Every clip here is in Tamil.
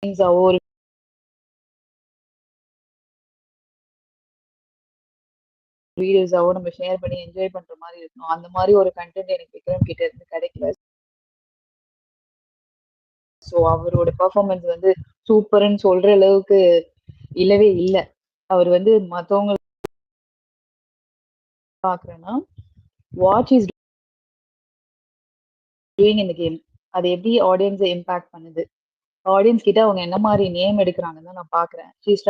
ஒரு வீடியோஸாவோ நம்ம ஷேர் பண்ணி என்ஜாய் பண்ற மாதிரி இருக்கணும். அந்த மாதிரி ஒரு கண்டென்ட் எனக்கு விக்ரம் கிட்ட இருந்து கிடைக்கல. ஸோ அவரோட பெர்ஃபார்மன்ஸ் வந்து சூப்பர்ன்னு சொல்ற அளவுக்கு இல்லவே இல்லை. அவர் வந்து மற்றவங்க பாக்குறேன்னா வாட்ச் இஸ் டூயிங் இந்த கேம், அது எப்படி ஆடியன்ஸை இம்பாக்ட் பண்ணுது, ஆடியன்ஸ் கிட்ட அவங்க என்ன மாதிரி நேம் எடுக்கிறாங்கன்னு தான் நான் பாக்குறேன். She's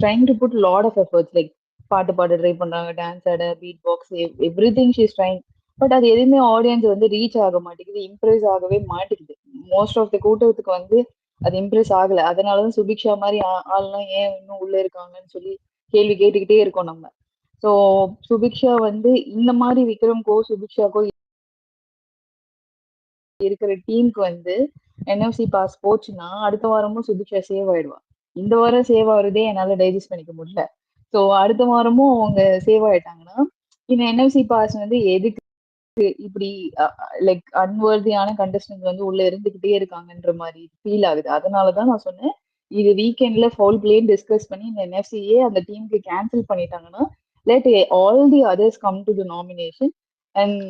trying to put lot of efforts, like பாட்டு பாட ட்ரை பண்றாங்க, டான்ஸ் ஆட, beat box, everything she's trying. But அது எதுவுமே ஆடியன்ஸ் வந்து ரீச் ஆக மாட்டேங்குது, இம்ப்ரெஸ் ஆகவே மாட்டேங்குது. மோஸ்ட் ஆஃப் த கூட்டத்துக்கு வந்து அது இம்ப்ரெஸ் ஆகல. அதனாலதான் சுபிக்ஷா மாதிரி ஆள்லாம் ஏன் இன்னும் உள்ள இருக்காங்கன்னு சொல்லி கேள்வி கேட்டுக்கிட்டே இருக்கோம் நம்ம. ஸோ சுபிக்ஷா வந்து இந்த மாதிரி விக்ரம்கோ சுபிக்ஷாக்கோ இருக்கிற டீமுக்கு வந்து என்எஃப்சி பாஸ் போச்சுன்னா அடுத்த வாரமும் சுபிக்ஷா சேவ் ஆயிடுவா. இந்த வாரம் சேவ் ஆகுறதே என்னால டைஜஸ்ட் பண்ணிக்க முடியல. ஸோ அடுத்த வாரமும் அவங்க சேவ் ஆயிட்டாங்கன்னா இந்த என்எஃப்சி பாஸ் வந்து எதுக்கு இப்படி லைக் அன்வர்தியான கண்டஸ்டன்ட் வந்து உள்ள இருந்துகிட்டே இருக்காங்கன்ற மாதிரி ஃபீல் ஆகுது. அதனாலதான் நான் சொன்னேன், இது வீக்கெண்ட்ல ஃபவுல் பிளேன்னு டிஸ்கஸ் பண்ணி இந்த என்எஃப்சியே அந்த டீமுக்கு கேன்சல் பண்ணிட்டாங்கன்னா let all the others come to the nomination and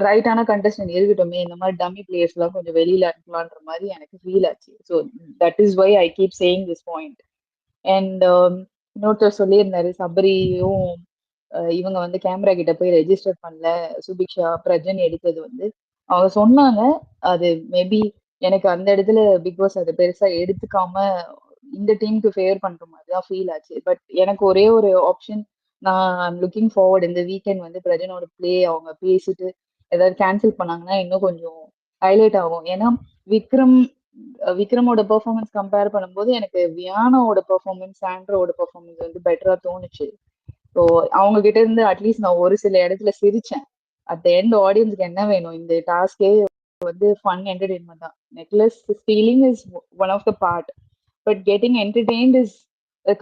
ரைட்டான கண்டஸ்டன்ட் இருக்கட்டுமே, இந்த மாதிரி டம்மி பிளேயர்ஸ் எல்லாம் கொஞ்சம் வெளியில அனுப்பலான்ற மாதிரி எனக்கு ஃபீல் ஆச்சு. So that is why I keep saying this point. And இன்னொருத்தர் சொல்லியிருந்தாரு, சபரியும் இவங்க வந்து கேமரா கிட்ட போய் ரெஜிஸ்டர் பண்ணல, சுபிக்ஷா பிரஜன் எடுத்தது வந்து அவங்க சொன்னாங்க. அது மேபி எனக்கு அந்த இடத்துல பிக் பாஸ் அதை பெருசா எடுத்துக்காம இந்த டீமுக்கு ஃபேவர் பண்ற மாதிரி தான் ஃபீல் ஆச்சு. பட் எனக்கு ஒரே ஒரு ஆப்ஷன், நான் லுக்கிங் ஃபார்வர்ட் இந்த வீக்கெண்ட் வந்து பிரஜனோட பிளே அவங்க பேசிட்டு ஏதாவது கேன்சல் பண்ணாங்கன்னா இன்னும் கொஞ்சம் ஹைலைட் ஆகும். ஏன்னா விக்ரம் விக்ரமோட பெர்ஃபார்மன்ஸ் கம்பேர் பண்ணும்போது எனக்கு வியானாவோட பெர்ஃபார்மன்ஸ், சாண்ட்ரோட பெர்ஃபார்மன்ஸ் வந்து பெட்டரா தோணுச்சு. ஸோ அவங்க கிட்ட இருந்து அட்லீஸ்ட் நான் ஒரு சில இடத்துல சிரிச்சேன். அட் த எண்ட் ஆடியன்ஸ்க்கு என்ன வேணும், இந்த டாஸ்கே வந்து ஃபன் என்டர்டெயின்மெண்ட் தான். Necklace stealing is one of the part, but getting entertained is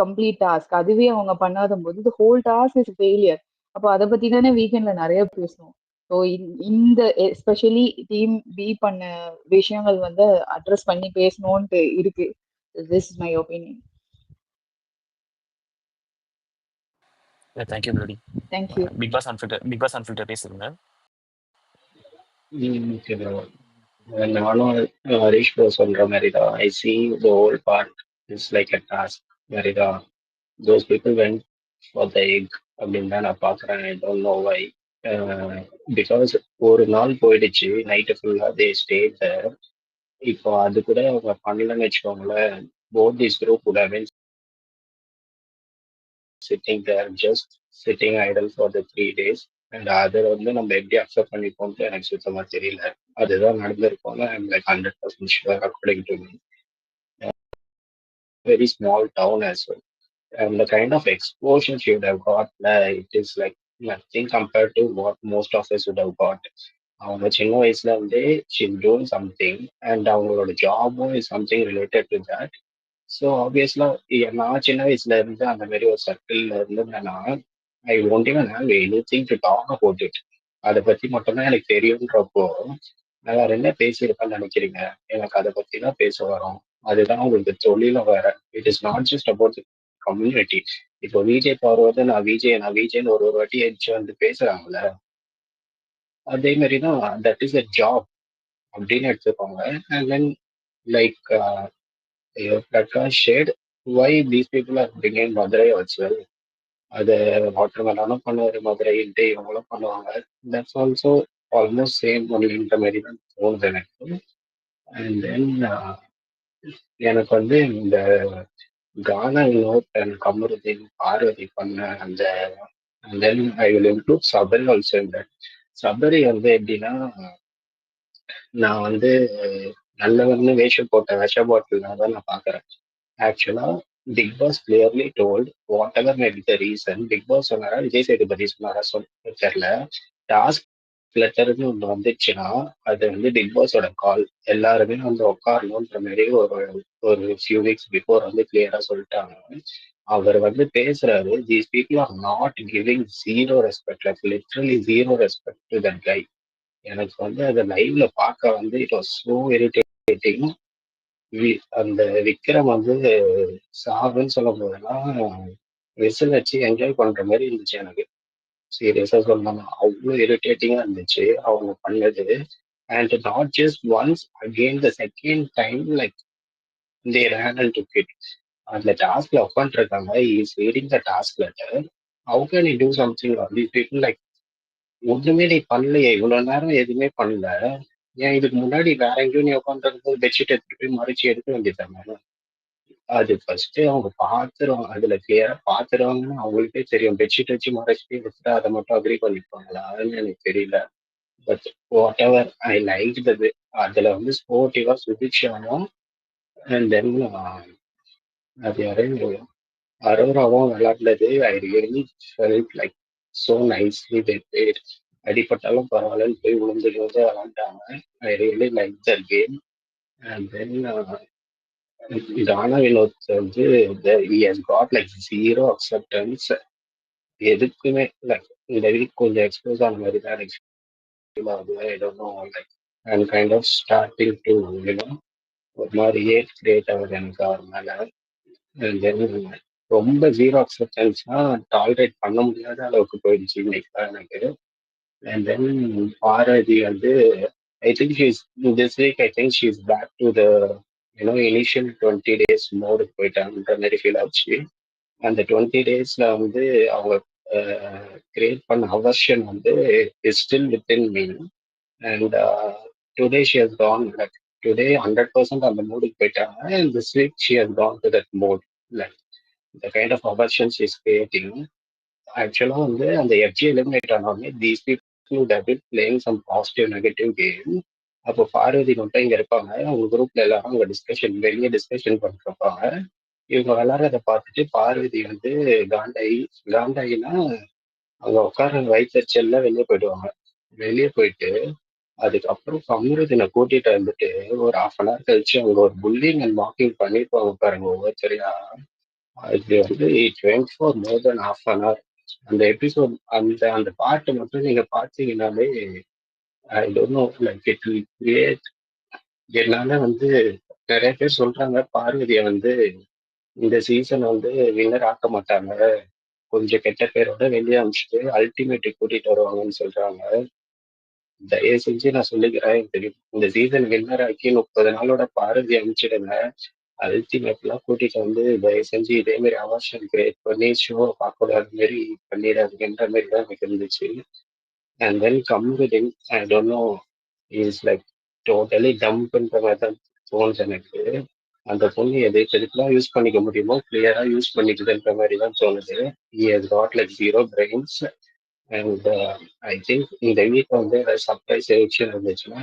complete task. அதுவே அவங்க பண்ணாத போது the whole task is failure. அப்போ அதை பத்தி தானே வீக்கெண்ட்ல நிறைய பேசணும். ஸோ இந்த எஸ்பெஷலி டீம் பி பண்ண விஷயங்கள் வந்து அட்ரஸ் பண்ணி பேசணும்னு இருக்கு. This is my opinion. Thank you bloody. Thank you. Bigg Boss unfiltered பேசுங்க. Okay bro. நானும் ஹரிஷ் ப்ரோ சொல்ற மாதிரி தான். I see the whole part is like a task மாதிரி தான். Those people went for the egg அப்படின்னு தான் நான் பார்க்குறேன். I don't know why. Because ஒரு நாள் போயிடுச்சு, நைட்டு ஃபுல்லாக தே ஸ்டே தேர். இப்போ அது கூட அவங்க பண்ணலன்னு வச்சுக்கோங்களேன், both this group would have been sitting there, just sitting idle for the 3 days. And அதை வந்து நம்ம எப்படி அக்செப்ட் பண்ணிப்போம்ட்டு எனக்கு சுத்தமாக தெரியல. அதுதான் நடந்திருக்கோம்னு I'm like 100% sure according to me. Very small town as well. And the kind of exposure she would have got, it is like nothing compared to what most of us would have got. அவங்க சின்ன வயசுல இருந்தே she's doing something and அவங்களோட ஜாபும் is something related to that. So obviously நான் சின்ன வயசுல இருந்து அந்த மாதிரி ஒரு சர்க்கிள்ல இருந்ததுன்னா I won't even have anything to talk about it. அதை பத்தி மட்டும்தான் எனக்கு தெரியுன்றப்போ நான் வேற என்ன பேசியிருப்பேன்னு நினைக்கிறீங்க? எனக்கு அதை பத்தி தான் பேச வரும். அதுதான் உங்களுக்கு தொழிலும் வேற. It is not just about community. இப்போ விஜய் பார்வத நான் விஜய்னு ஒரு வாட்டி அடிச்சு வந்து பேசுறாங்கல்ல, அதே மாதிரி தான் தட் இஸ் அ ஜாப் அப்படின்னு எடுத்துக்கோங்க. And then like Prakash shared why these people are bringing Madurai as well. அது வாட்டர் மெலானும் பண்ணுவார் மதுரைன்ட்டு, இவங்களும் பண்ணுவாங்க. தட்ஸ் ஆல்சோ ஆல்மோஸ்ட் சேம் ஒன்லின்ற மாதிரி தான் தோணுது எனக்கு. அண்ட் தென் எனக்கு வந்து இந்த கானா நோட் அண்ட் கமருதீன் பார்வதி பண்ண அந்த and then I will include Sabari also இந்த சபரி வந்து எப்படின்னா, நான் வந்து நல்லவன்னு வேஷம் போட்ட விஷ பாட்டில் தான் நான் பார்க்குறேன். Actually Bigg Boss clearly told whatever maybe the reason. Bigg Boss சொன்னாரா விஜய் சேதுபதி சொன்னாரா சொல்ல தெரியல, டாஸ்க் லெட்டர்னு ஒன்று வந்துச்சுன்னா அது வந்து பிக் பாஸோட கால். எல்லாருமே வந்து உட்காரணுன்ற மாதிரி ஒரு ஃபியூ வீக்ஸ் பிஃபோர் வந்து கிளியரா சொல்லிட்டாங்க. அவர் வந்து பேசுறாரு, these people are not giving zero respect, like literally zero respect to that guy. எனக்கு வந்து அதை லைவ்ல பார்க்க வந்து இட் வாஸ் சோ இரிட்டேட்டிங். அந்த விக்ரம் வந்து சாவுன்னு சொல்லும் போதெல்லாம் விசில் வச்சு என்ஜாய் பண்ற மாதிரி இருந்துச்சு எனக்கு. சீரியஸா சொல்லணும்னா அவ்வளோ இரிட்டேட்டிங்கா இருந்துச்சு அவங்க பண்ணது. And not just once, again the second time like they ran and took it. அந்த டாஸ்க்ல உட்காந்துருக்காங்க, is reading the task letter. How can you do something these people like ஒண்ணுமே நீ பண்ணலையே, இவ்வளவு நேரம் எதுவுமே பண்ணல, ஏன் இதுக்கு முன்னாடி வேற எங்கேயும் நீ உட்காந்துருக்கும் பெட்ஷீட் எடுத்துட்டு போய் மறைச்சு எடுக்க வேண்டியதாங்க. அது ஃபர்ஸ்ட் அவங்க பாத்துருவாங்க, அதுல கிளியரா பாத்துருவாங்கன்னு அவங்களுக்கே தெரியும். பெட்ஷீட் வச்சு மறைச்சிட்டு எடுத்துட்டு அதை மட்டும் அக்ரி பண்ணிப்பாங்களான்னு எனக்கு தெரியல. But whatever I like தது. அதுல வந்து ஸ்போர்ட்டிவா சுபிக்ஷாவும் அண்ட் தென் அது யாரையும் அரோராவும் விளையாடுனது I really felt like so nicely they played. அடிப்பட்டாலும் பரவாயில்லன்னு போய் விழுந்து விழுந்து விளாண்டாங்க. I really like the game. And then தானா வினோத் வந்து he has got like zero acceptance. எதுக்குமே லைக் இந்த வீக் கொஞ்சம் எக்ஸ்போஸ் ஆன மாதிரி தான் எனக்கு ஃபீல் ஆகுது. I don't know like and kind of starting to you know ஒரு மாதிரி ஏட் கிரியேட் ஆகுது எனக்கு அவர் மேல. And then ரொம்ப ஜீரோ அக்செப்டன்ஸ்னா டாலரேட் பண்ண முடியாத அளவுக்கு போயிடுச்சு இன்னைக்கு தான் எனக்கு. அண்ட் தென் பாரதி வந்து I think she's this week I think she's back to the initial 20 days மோடுக்கு போயிட்டாங்கன்ற மாதிரி ஃபீல் ஆச்சு. அந்த 20 daysல வந்து அவங்க கிரியேட் பண்ண அவர்ஷன் வந்து is still within me. And today she has gone like today 100% அந்த மூடுக்கு போயிட்டாங்க. And this week she has gone to that mode like the kind of aversions is creating. Actually வந்து அந்த எஃப்ஜி எலிமினேட் ஆனாலுமே these people would have been playing some positive negative game. அப்போ பார்வதி மட்டும் இங்க இருப்பாங்க, அவங்க குரூப்ல எல்லாரும் அங்க டிஸ்கஷன் வெளியே டிஸ்கஷன் பண்ணிருப்பாங்க. இவங்க விளாட்றத பார்த்துட்டு பார்வதி வந்து காண்டாயினா அவங்க உட்கார வயிற்றுச்சல்ல வெளியே போயிடுவாங்க. வெளியே போயிட்டு அதுக்கப்புறம் கமருதீனை கூட்டிட்டு வந்துட்டு ஒரு 1/2 hour கழிச்சு அவங்க ஒரு புல்லிங் அண்ட் மாக்கிங் பண்ணிருப்பாங்க பாருங்க ஒவ்வொருத்தரையா. அது வந்து it went for more then 1/2 hour. அந்த எபிசோட் அந்த அந்த பாட்டு மட்டும் நீங்க பார்த்தீங்கன்னாலே I don't know like it will create. என்னால வந்து நிறைய பேர் சொல்றாங்க பார்வதியை வந்து இந்த சீசன் வந்து வின்னர் ஆக்க மாட்டாங்க, கொஞ்சம் கெட்ட பேரோட வெளியே அனுப்பிச்சிட்டு அல்டிமேட்டுக்கு கூட்டிட்டு வருவாங்கன்னு சொல்றாங்க. தயவு செஞ்சு நான் சொல்லிக்கிறேன், இந்த சீசன் வின்னர் ஆக்கி 30 நாளோட பார்வதி அனுப்பிச்சிடுங்க. அல்டிமேட்லாம் கூட்டிட்டு வந்து தயவு செஞ்சு இதே மாதிரி அவர்ஷன் கிரியேட் பண்ணி ஷோ பார்க்கக்கூடாத மாதிரி பண்ணிடாதுன்ற மாதிரி தான் எனக்கு இருந்துச்சு. And then Kamrudeen I don't know is like totally டம்ப்ன்ற மாதிரி தான் தோணுச்சு எனக்கு. அந்த பொண்ணு எதுக்கெல்லாம் யூஸ் பண்ணிக்க முடியுமோ கிளியரா யூஸ் பண்ணிக்குதுன்ற மாதிரி தான் தோணுது. he has got like zero brains. And I think இந்த வீக் வந்து ஏதாவது சர்ப்ரைஸ் எலெக்ஷன் இருந்துச்சுன்னா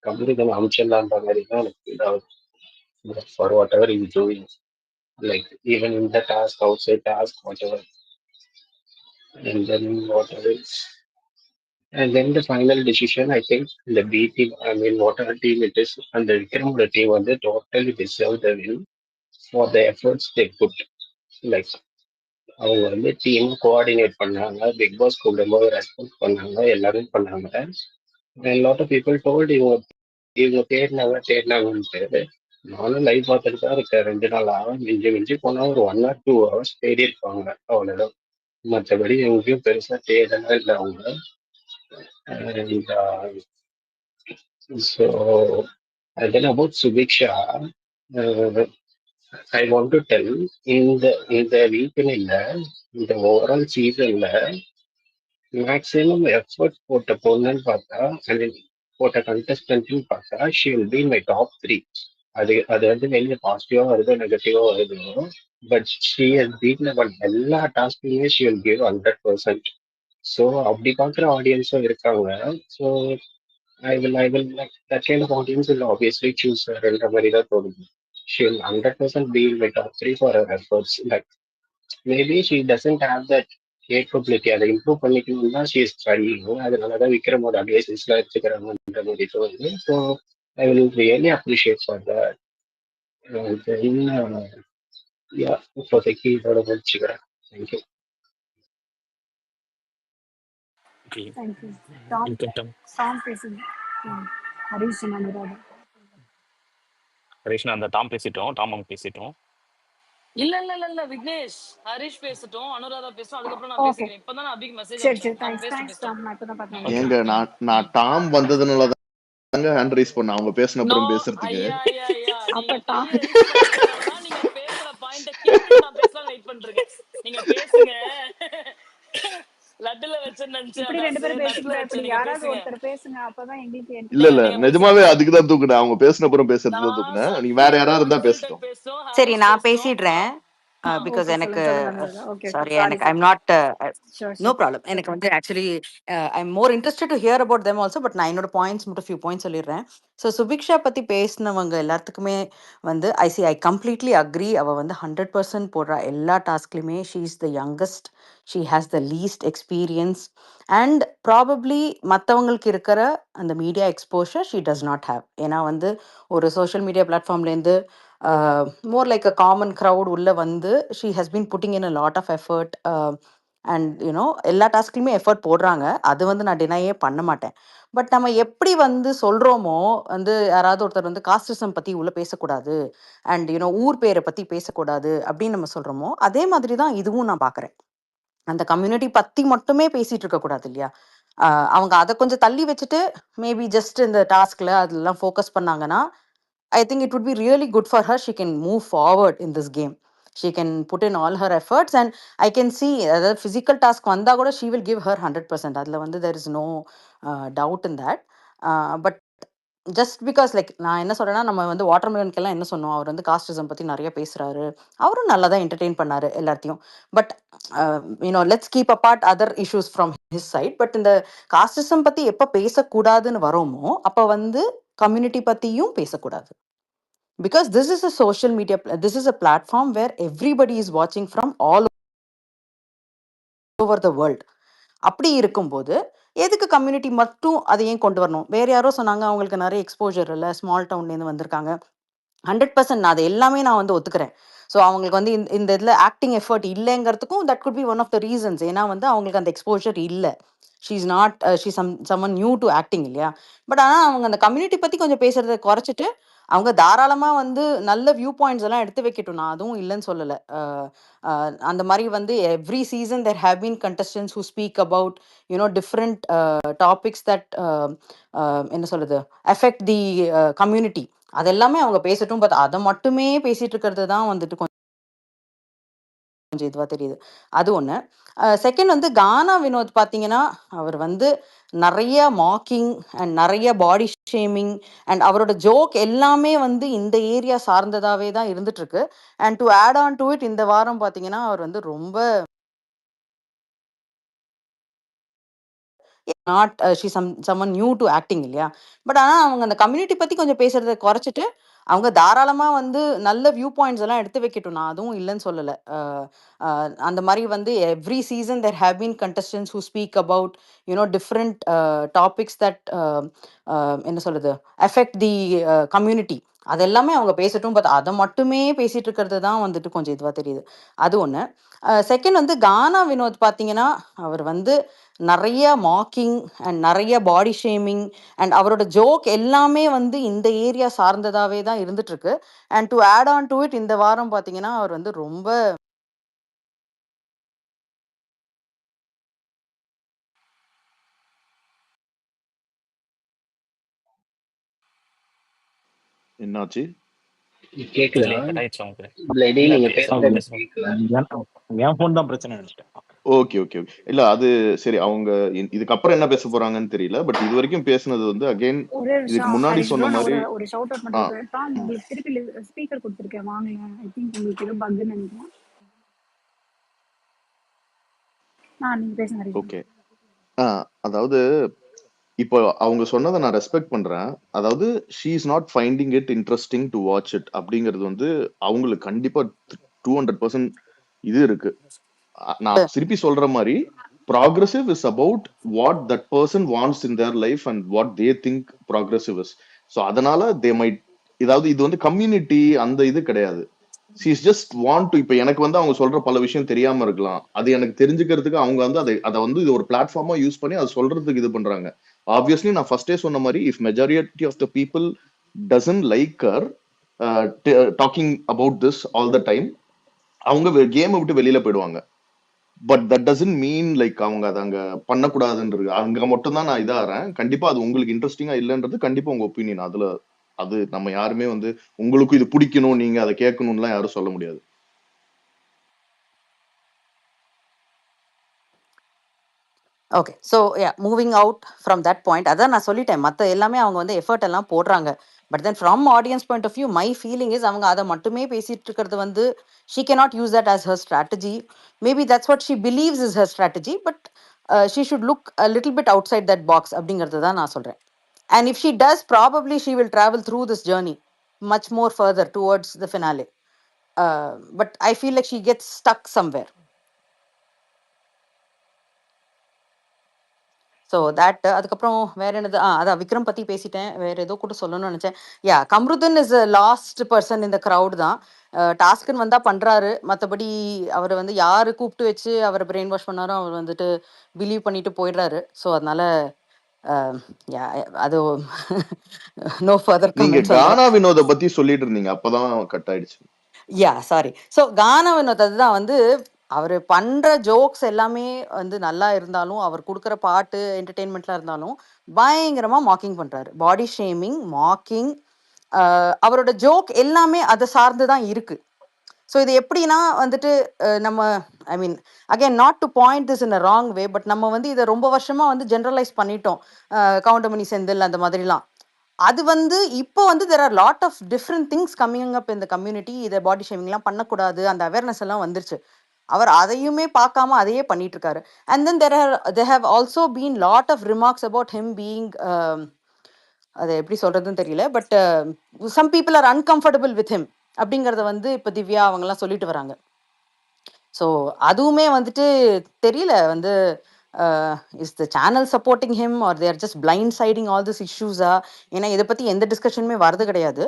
கம்ருதீன் அமிச்சிடலான்ற மாதிரி தான் எனக்கு feel ஆகுது. For whatever he's doing, like even in the task, outside task, whatever. And then what else? And then the final decision, I think the B team, I mean, whatever team it is, and the Vikram team was they totally deserve the win for the efforts they put. Like அவங்க வந்து டீம் கோஆர்டினேட் பண்ணாங்க, பிக் பாஸ் கூப்பிடும்போது ரெஸ்பான்ஸ் பண்ணாங்க, எல்லாரும் பண்ணாங்க. லாட் ஆஃப் பீப்புள் டோல்ட் இவங்க தேடினாங்கன்ட்டு. நானும் லைவ் பார்த்துட்டு தான் இருக்கேன் 2 நாளா. மிஞ்சி மிஞ்சி போனா ஒரு 1 or 2 hours தேடி இருப்பாங்க, அவ்வளவுதான். மற்றபடி எங்கேயும் பெருசா தேடலாம் இல்லை அவங்க. So then about Subiksha, I want to tell, இந்த இந்த வீக்குன்னு இல்லை, இந்த ஓவரால் சீசன்ல மேக்ஸிமம் எஃபர்ட் போட்ட பொண்ணுன்னு பார்த்தா, போட்ட கண்டஸ்டன்ட்னு பார்த்தா, she will be my top 3. அது அது வந்து வெளியே பாசிட்டிவா வருதோ நெகட்டிவா வருதோ, but she has beaten one. எல்லா டாஸ்க்குமே ஷி வில் கிவ் 100%. ஸோ அப்படி பார்க்குற ஆடியன்ஸும் இருக்காங்க. So I will like that kind of audience will obviously choose herன்ற மாதிரி தான் தோணுது. She will 100% be in my top 3 for her efforts. Like maybe she doesn't have that capability, அதை இம்ப்ரூவ் பண்ணிக்கணும்னு தான் ஷி இஸ் ட்ரையிங். அதனாலதான் விக்ரமோட அட்வைசஸ்லாம் எடுத்துக்கிறாங்கன்ற மாதிரி தோணுது. So I will really appreciate for that. இப்போதைக்கு இதோட முடிச்சுக்கிறேன். Thank you. Okay. Thank you. Tom You can tell. Song பேசுங்க. ஹரிஷ் அனுராதா. ரேஷ்னா அந்த டாம் பேசிட்டோம், டாம் அவங்க பேசிட்டோம். இல்ல இல்ல இல்ல இல்ல விக்னேஷ், ஹரிஷ் பேசட்டும், அனுராதா பேசட்டும், அதுக்கப்புறம் நான் ஓகே பேசிக்கிறேன். இப்பதான் நான் அபிக்கு மெசேஜ் சரி அனுப்பிச்சேன். சரி அவங்க தேங்க்ஸ் பேசட்டும் டாம் நான் இப்பதான் பார்த்தேன் ஓகே ஏங்க நான் டாம் வந்ததுனால தாங்க ஹேண்ட் ரைஸ் பண்ண அவங்க பேசின நோ அப்புறம் பேசுறதுக்கு. ஐயா ஐயா ஐயா நீங்க அப்ப டாம் கையை ரைஸ் பண்றதுனால நீங்க பேசுற பாயிண்ட கேட்டுட்டு நான் பேசலாம் வெயிட் பண்றேன். நீங்க பேசுங்க. லட்டுல வச்சு நினைச்சு இப்படி ரெண்டு பேரும் நட்ல பேசிக்கூடாது. வச்சு இப்படி நீங்க யாராவது பேசுங்க. ஒருத்தர் பேசுங்க, அப்பதான் எங்களுக்கு இல்ல entertainment இல்ல நீங்க ஆகும். நிஜமாவே பேசுங்க. அதுக்குதான் தூக்குனேன். அவங்க பேசின அப்புறம் பேசுறதுக்கு தான் நான் தூக்குனேன். நீங்க வேற யாராவது இருந்தா பேசட்டும். பேசும், சரி ஹரிஷ் நான் பேசட்டும். பேசிடுறேன் பிகாஸ் ஓகே எனக்கு சொல்லுங்க சொல்லுங்க அனுராதா. ஓகே சாரி சாரி எனக்கு sorry. I'm not sure no sure. Problem. எனக்கு வந்து actually I'm more interested to hear about them also. But நான் என்னோட பாயிண்ட்ஸ் மட்டும் ஃபியூ பாயிண்ட்ஸ் சொல்லிடுறேன். ஸோ சுபிக்ஷா பற்றி பேசினவங்க எல்லாத்துக்குமே வந்து ஐ கம்ப்ளீட்லி அக்ரி. அவள் வந்து 100% போடுறா எல்லா டாஸ்க்லையுமே. She is the youngest, she has the least experience and probably மற்றவங்களுக்கு இருக்கிற அந்த media exposure she does not have. ஏன்னா வந்து ஒரு சோஷியல் மீடியா பிளாட்ஃபார்ம்லேருந்து more like a common crowd உள்ளே வந்து she has been putting in a lot of effort and you know எல்லா டாஸ்க்லையுமே எஃபர்ட் போடுறாங்க. அது வந்து நான் டினையே பண்ண மாட்டேன். பட் நம்ம எப்படி வந்து சொல்கிறோமோ வந்து யாராவது ஒருத்தர் வந்து காஸ்டிசம் பற்றி உள்ளே பேசக்கூடாது அண்ட் யூனோ ஊர் பேரை பற்றி பேசக்கூடாது அப்படின்னு நம்ம சொல்கிறோமோ, அதே மாதிரி தான் இதுவும் நான் பார்க்குறேன். அந்த கம்யூனிட்டி பற்றி மட்டுமே பேசிகிட்டு இருக்கக்கூடாது இல்லையா? அவங்க அதை கொஞ்சம் தள்ளி வச்சுட்டு மேபி ஜஸ்ட் இந்த டாஸ்கில் அதெல்லாம் ஃபோக்கஸ் பண்ணாங்கன்னா I think it would be really good for her. She can move forward in this game. She can put in all her efforts and I can see the physical task vanda kuda she will give her 100%. Adla vandu there is no doubt in that. But just because like நான் என்ன சொல்றேன்னா, நம்ம வந்து வாட்டர்மெலனுக்கெல்லாம் என்ன சொன்னோம், அவர் வந்து காஸ்டிசம் பற்றி நிறைய பேசுறாரு, அவரும் நல்லா தான் என்டர்டெயின் பண்ணாரு எல்லாத்தையும். But you know let's keep apart other issues from his side. But இந்த காஸ்டிசம் பற்றி எப்போ பேசக்கூடாதுன்னு வரோமோ அப்போ வந்து கம்யூனிட்டி பற்றியும் பேசக்கூடாது. Because this is a social media, this is a platform where everybody is watching from all over the world. அப்படி இருக்கும்போது எதுக்கு கம்யூனிட்டி மட்டும் அதை ஏன் கொண்டு வரணும்? வேற யாரோ சொன்னாங்க அவங்களுக்கு நிறைய எக்ஸ்போஜர் இல்லை, ஸ்மால் டவுன்லேருந்து வந்திருக்காங்க. 100% நான் அதை எல்லாமே நான் வந்து ஒத்துக்கிறேன். ஸோ அவங்களுக்கு வந்து இந்த இதில் ஆக்டிங் எஃபர்ட் இல்லைங்கிறதுக்கும் that could be one of the reasons. ஏன்னா வந்து அவங்களுக்கு அந்த எக்ஸ்போஜர் இல்லை. She is not she someone new to acting இல்லையா? பட் ஆனால் அவங்க அந்த கம்யூனிட்டி பற்றி கொஞ்சம் பேசுறதை குறைச்சிட்டு அவங்க தாராளமாக வந்து நல்ல வியூ பாயிண்ட்ஸ் எல்லாம் எடுத்து வைக்கட்டும். நான் அதுவும் இல்லைன்னு சொல்லலை. அந்த மாதிரி வந்து every season there have been contestants who speak about you know different topics that என்ன சொல்றது அஃபெக்ட் தி கம்யூனிட்டி. அதெல்லாமே அவங்க பேசட்டும். பட் அதை மட்டுமே பேசிட்டு இருக்கிறது தான் வந்துட்டு கொஞ்சம் இதுவாக தெரியுது. அது ஒன்று. செகண்ட் வந்து கானா வினோத் பார்த்தீங்கன்னா, அவர் வந்து நிறைய மாக்கிங் அண்ட் நிறைய பாடி ஷேமிங் அண்ட் அவரோட ஜோக் எல்லாமே வந்து இந்த ஏரியா சார்ந்ததாகவே தான் இருந்துட்டு இருக்கு. And to add on to it இந்த வாரம் பார்த்தீங்கன்னா அவர் வந்து ரொம்ப not she someone new to acting இல்லையா? பட் ஆனால் அவங்க அந்த கம்யூனிட்டி பற்றி கொஞ்சம் பேசுறதை குறைச்சிட்டு அவங்க தாராளமாக வந்து நல்ல வியூ பாயிண்ட்ஸ் எல்லாம் எடுத்து வைக்கட்டும். நான் அதுவும் இல்லைன்னு சொல்லலை. அந்த மாதிரி வந்து every season there have been contestants who speak about you know different topics that என்ன சொல்றது அஃபெக்ட் தி கம்யூனிட்டி. அதெல்லாமே அவங்க பேசட்டும். பட் அதை மட்டுமே பேசிட்டு இருக்கிறது தான் வந்துட்டு கொஞ்சம் இதுவாக தெரியுது. அது ஒன்று. செகண்ட் வந்து கானா வினோத் பார்த்தீங்கன்னா, அவர் வந்து நிறைய மாக்கிங் அண்ட் நிறைய பாடி ஷேமிங் அண்ட் அவரோட ஜோக் எல்லாமே வந்து இந்த ஏரியா சார்ந்ததாகவே தான் இருந்துட்டு இருக்கு. And to add on to it இந்த வாரம் பார்த்தீங்கன்னா அவர் வந்து ரொம்ப என்னாச்சு? கேக்குதா? இல்லையே கட் ஆயிடுச்சு உங்களுக்கு. பிளடி இல்ல நீங்க பேசுங்க பேசுறது பேசுங்க. கேட்கல. என் ஃபோன் தான் பிரச்சனை நினைச்சிட்டேன். Okay okay okay. இல்ல அது சரி, அவங்க இதுக்கப்புறம் என்ன பேச போறாங்கன்னு தெரியல. பட் இது வரைக்கும் பேசுனது வந்து அகைன் ஒரே இதுக்கு நிமிஷம் முன்னாடி ஹரிஷ் ப்ரோ, சொன்ன நான் மாதிரி ஒரு ஷவுட் அவுட் பண்ணிட்டு டாம் உங்களுக்கு திருப்பி ஸ்பீக்கர் கொடுத்துருக்கேன், வாங்கல. ஐ திங்க் உங்களுக்கு ஏதோ பக்னு நினைக்கிறேன். நீங்க பேசுங்க ஹரிஷ். ஓகே. அதாவது இப்போ அவங்க சொன்னதை நான் ரெஸ்பெக்ட் பண்றேன். அதாவது she is not finding it interesting to watch it அப்படிங்கிறது வந்து அவங்களுக்கு கண்டிப்பா 200% இது இருக்கு. நான் திருப்பி சொல்ற மாதிரி progressive is about what that person wants in their life and what they think progressive is. So அதனால they might இதாவது இது வந்து கம்யூனிட்டி அந்த இது கிடையாது. she is just want to இப்போ எனக்கு வந்து அவங்க சொல்ற பல விஷயம் தெரியாம இருக்கலாம், அது எனக்கு தெரிஞ்சுக்கிறதுக்கு அவங்க வந்து அதை வந்து இது ஒரு பிளாட்ஃபார்மா யூஸ் பண்ணி அதை சொல்றதுக்கு இது பண்றாங்க. ஆப்வியஸ்லி நான் ஃபர்ஸ்டே சொன்ன மாதிரி if majority of the people doesn't like her, talking about this all the time. அவங்க கேமை விட்டு வெளியில போயிடுவாங்க. But that doesn't mean like அவங்க அதை அங்க பண்ணக்கூடாதுன்றது. அங்க மட்டும் தான் நான் இதாகிறேன். கண்டிப்பா அது உங்களுக்கு இன்ட்ரெஸ்டிங்கா இல்லைன்றது கண்டிப்பா உங்க ஒப்பீனியன். அதுல அது நம்ம யாருமே வந்து உங்களுக்கு இது பிடிக்கணும் நீங்க அதை கேட்கணும்லாம் யாரும் சொல்ல முடியாது. Okay. So moving out from that point, அதான் நான் சொல்லிட்டேன், மற்ற எல்லாமே அவங்க வந்து எஃபர்ட் எல்லாம் போடுறாங்க. But then from audience point of view my feeling is அவங்க அதை மட்டுமே பேசிட்டு இருக்கிறது வந்து she cannot use that as her strategy. Maybe that's what she believes is her strategy. But she should look a little bit outside that box அப்படிங்கிறது தான் நான் சொல்கிறேன். And if she does, probably she will travel through this journey much more further towards the finale. But I feel like she gets stuck somewhere. So that அதுக்கப்புறம் வேற என்னது, அதான் விக்ரம் பற்றி பேசிட்டேன். வேற ஏதோ கூட சொல்லணும்னு நினச்சேன். Kamrudin is a last person இந்த க்ரௌட் தான். டாஸ்க்குன்னு வந்தால் பண்ணுறாரு, மற்றபடி அவரை வந்து யார் கூப்பிட்டு வச்சு அவரை பிரெயின் வாஷ் பண்ணாரோ அவர் வந்துட்டு பிலீவ் பண்ணிட்டு போயிடுறாரு. ஸோ அதனால அது நோ ஃபர்தர் நீங்க கமெண்ட்ஸ். கானா வினோத பத்தி சொல்லிட்டு இருந்தீங்க, அப்பதான் கட் ஆயிடுச்சு. சாரி. ஸோ கானா வினோத் அதுதான் வந்து அவர் பண்ணுற ஜோக்ஸ் எல்லாமே வந்து நல்லா இருந்தாலும், அவர் கொடுக்குற பாட்டு என்டர்டெயின்மெண்ட்லாம் இருந்தாலும் பயங்கரமாக மாக்கிங் பண்ணுறாரு. பாடி ஷேமிங், மாக்கிங், அவரோட ஜோக் எல்லாமே அதை சார்ந்து தான் இருக்குது. ஸோ இது எப்படின்னா வந்துட்டு நம்ம I mean again not to point this in a wrong way, but நம்ம வந்து இதை ரொம்ப வருஷமாக வந்து ஜென்ரலைஸ் பண்ணிட்டோம். கவுண்டமணி செந்தில் அந்த மாதிரிலாம். அது வந்து இப்போ வந்து there are lot of different things coming up இந்த கம்யூனிட்டி. இதை பாடி ஷேமிங்லாம் பண்ணக்கூடாது, அந்த அவேர்னஸ் எல்லாம் வந்துருச்சு. அவர் அதையுமே பார்க்காம அதையே பண்ணிட்டு இருக்காரு. And then there have also been lot of remarks about him being அதை எப்படி சொல்றதுன்னு தெரியல, but some people are uncomfortable with him அப்படிங்கிறத வந்து இப்போ திவ்யா அவங்கெல்லாம் சொல்லிட்டு வராங்க. ஸோ அதுவுமே வந்துட்டு தெரியல வந்து is the channel supporting him or they're just blind siding all this இஷ்யூஸா? ஏன்னா இதை பற்றி எந்த டிஸ்கஷனுமே வருது கிடையாது.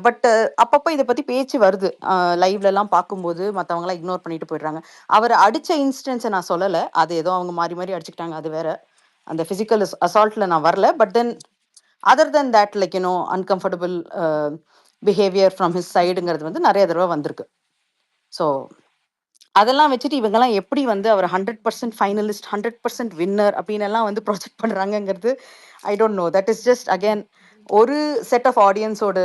பட் அப்பப்போ இதை பற்றி பேச்சு வருது லைவ்லலாம் பார்க்கும்போது. மற்றவங்களாம் இக்னோர் பண்ணிட்டு போயிடுறாங்க. அவர் அடித்த இன்ஸ்டன்ஸை நான் சொல்லலை, அது ஏதோ அவங்க மாறி மாறி அடிச்சுக்கிட்டாங்க, அது வேற. அந்த ஃபிசிக்கல் அசால்ட்டில் நான் வரல. But then other than that like uncomfortable behaviour from his சைடுங்கிறது வந்து நிறைய தடவை வந்திருக்கு. ஸோ அதெல்லாம் வச்சுட்டு இவங்கெல்லாம் எப்படி வந்து அவர் 100% ஃபைனலிஸ்ட், 100% வின்னர் அப்படின்னு எல்லாம் வந்து ப்ரொஜெக்ட் பண்ணுறாங்கங்கிறது I don't know. That is just again ஒரு செட் ஆஃப் ஆடியன்ஸோட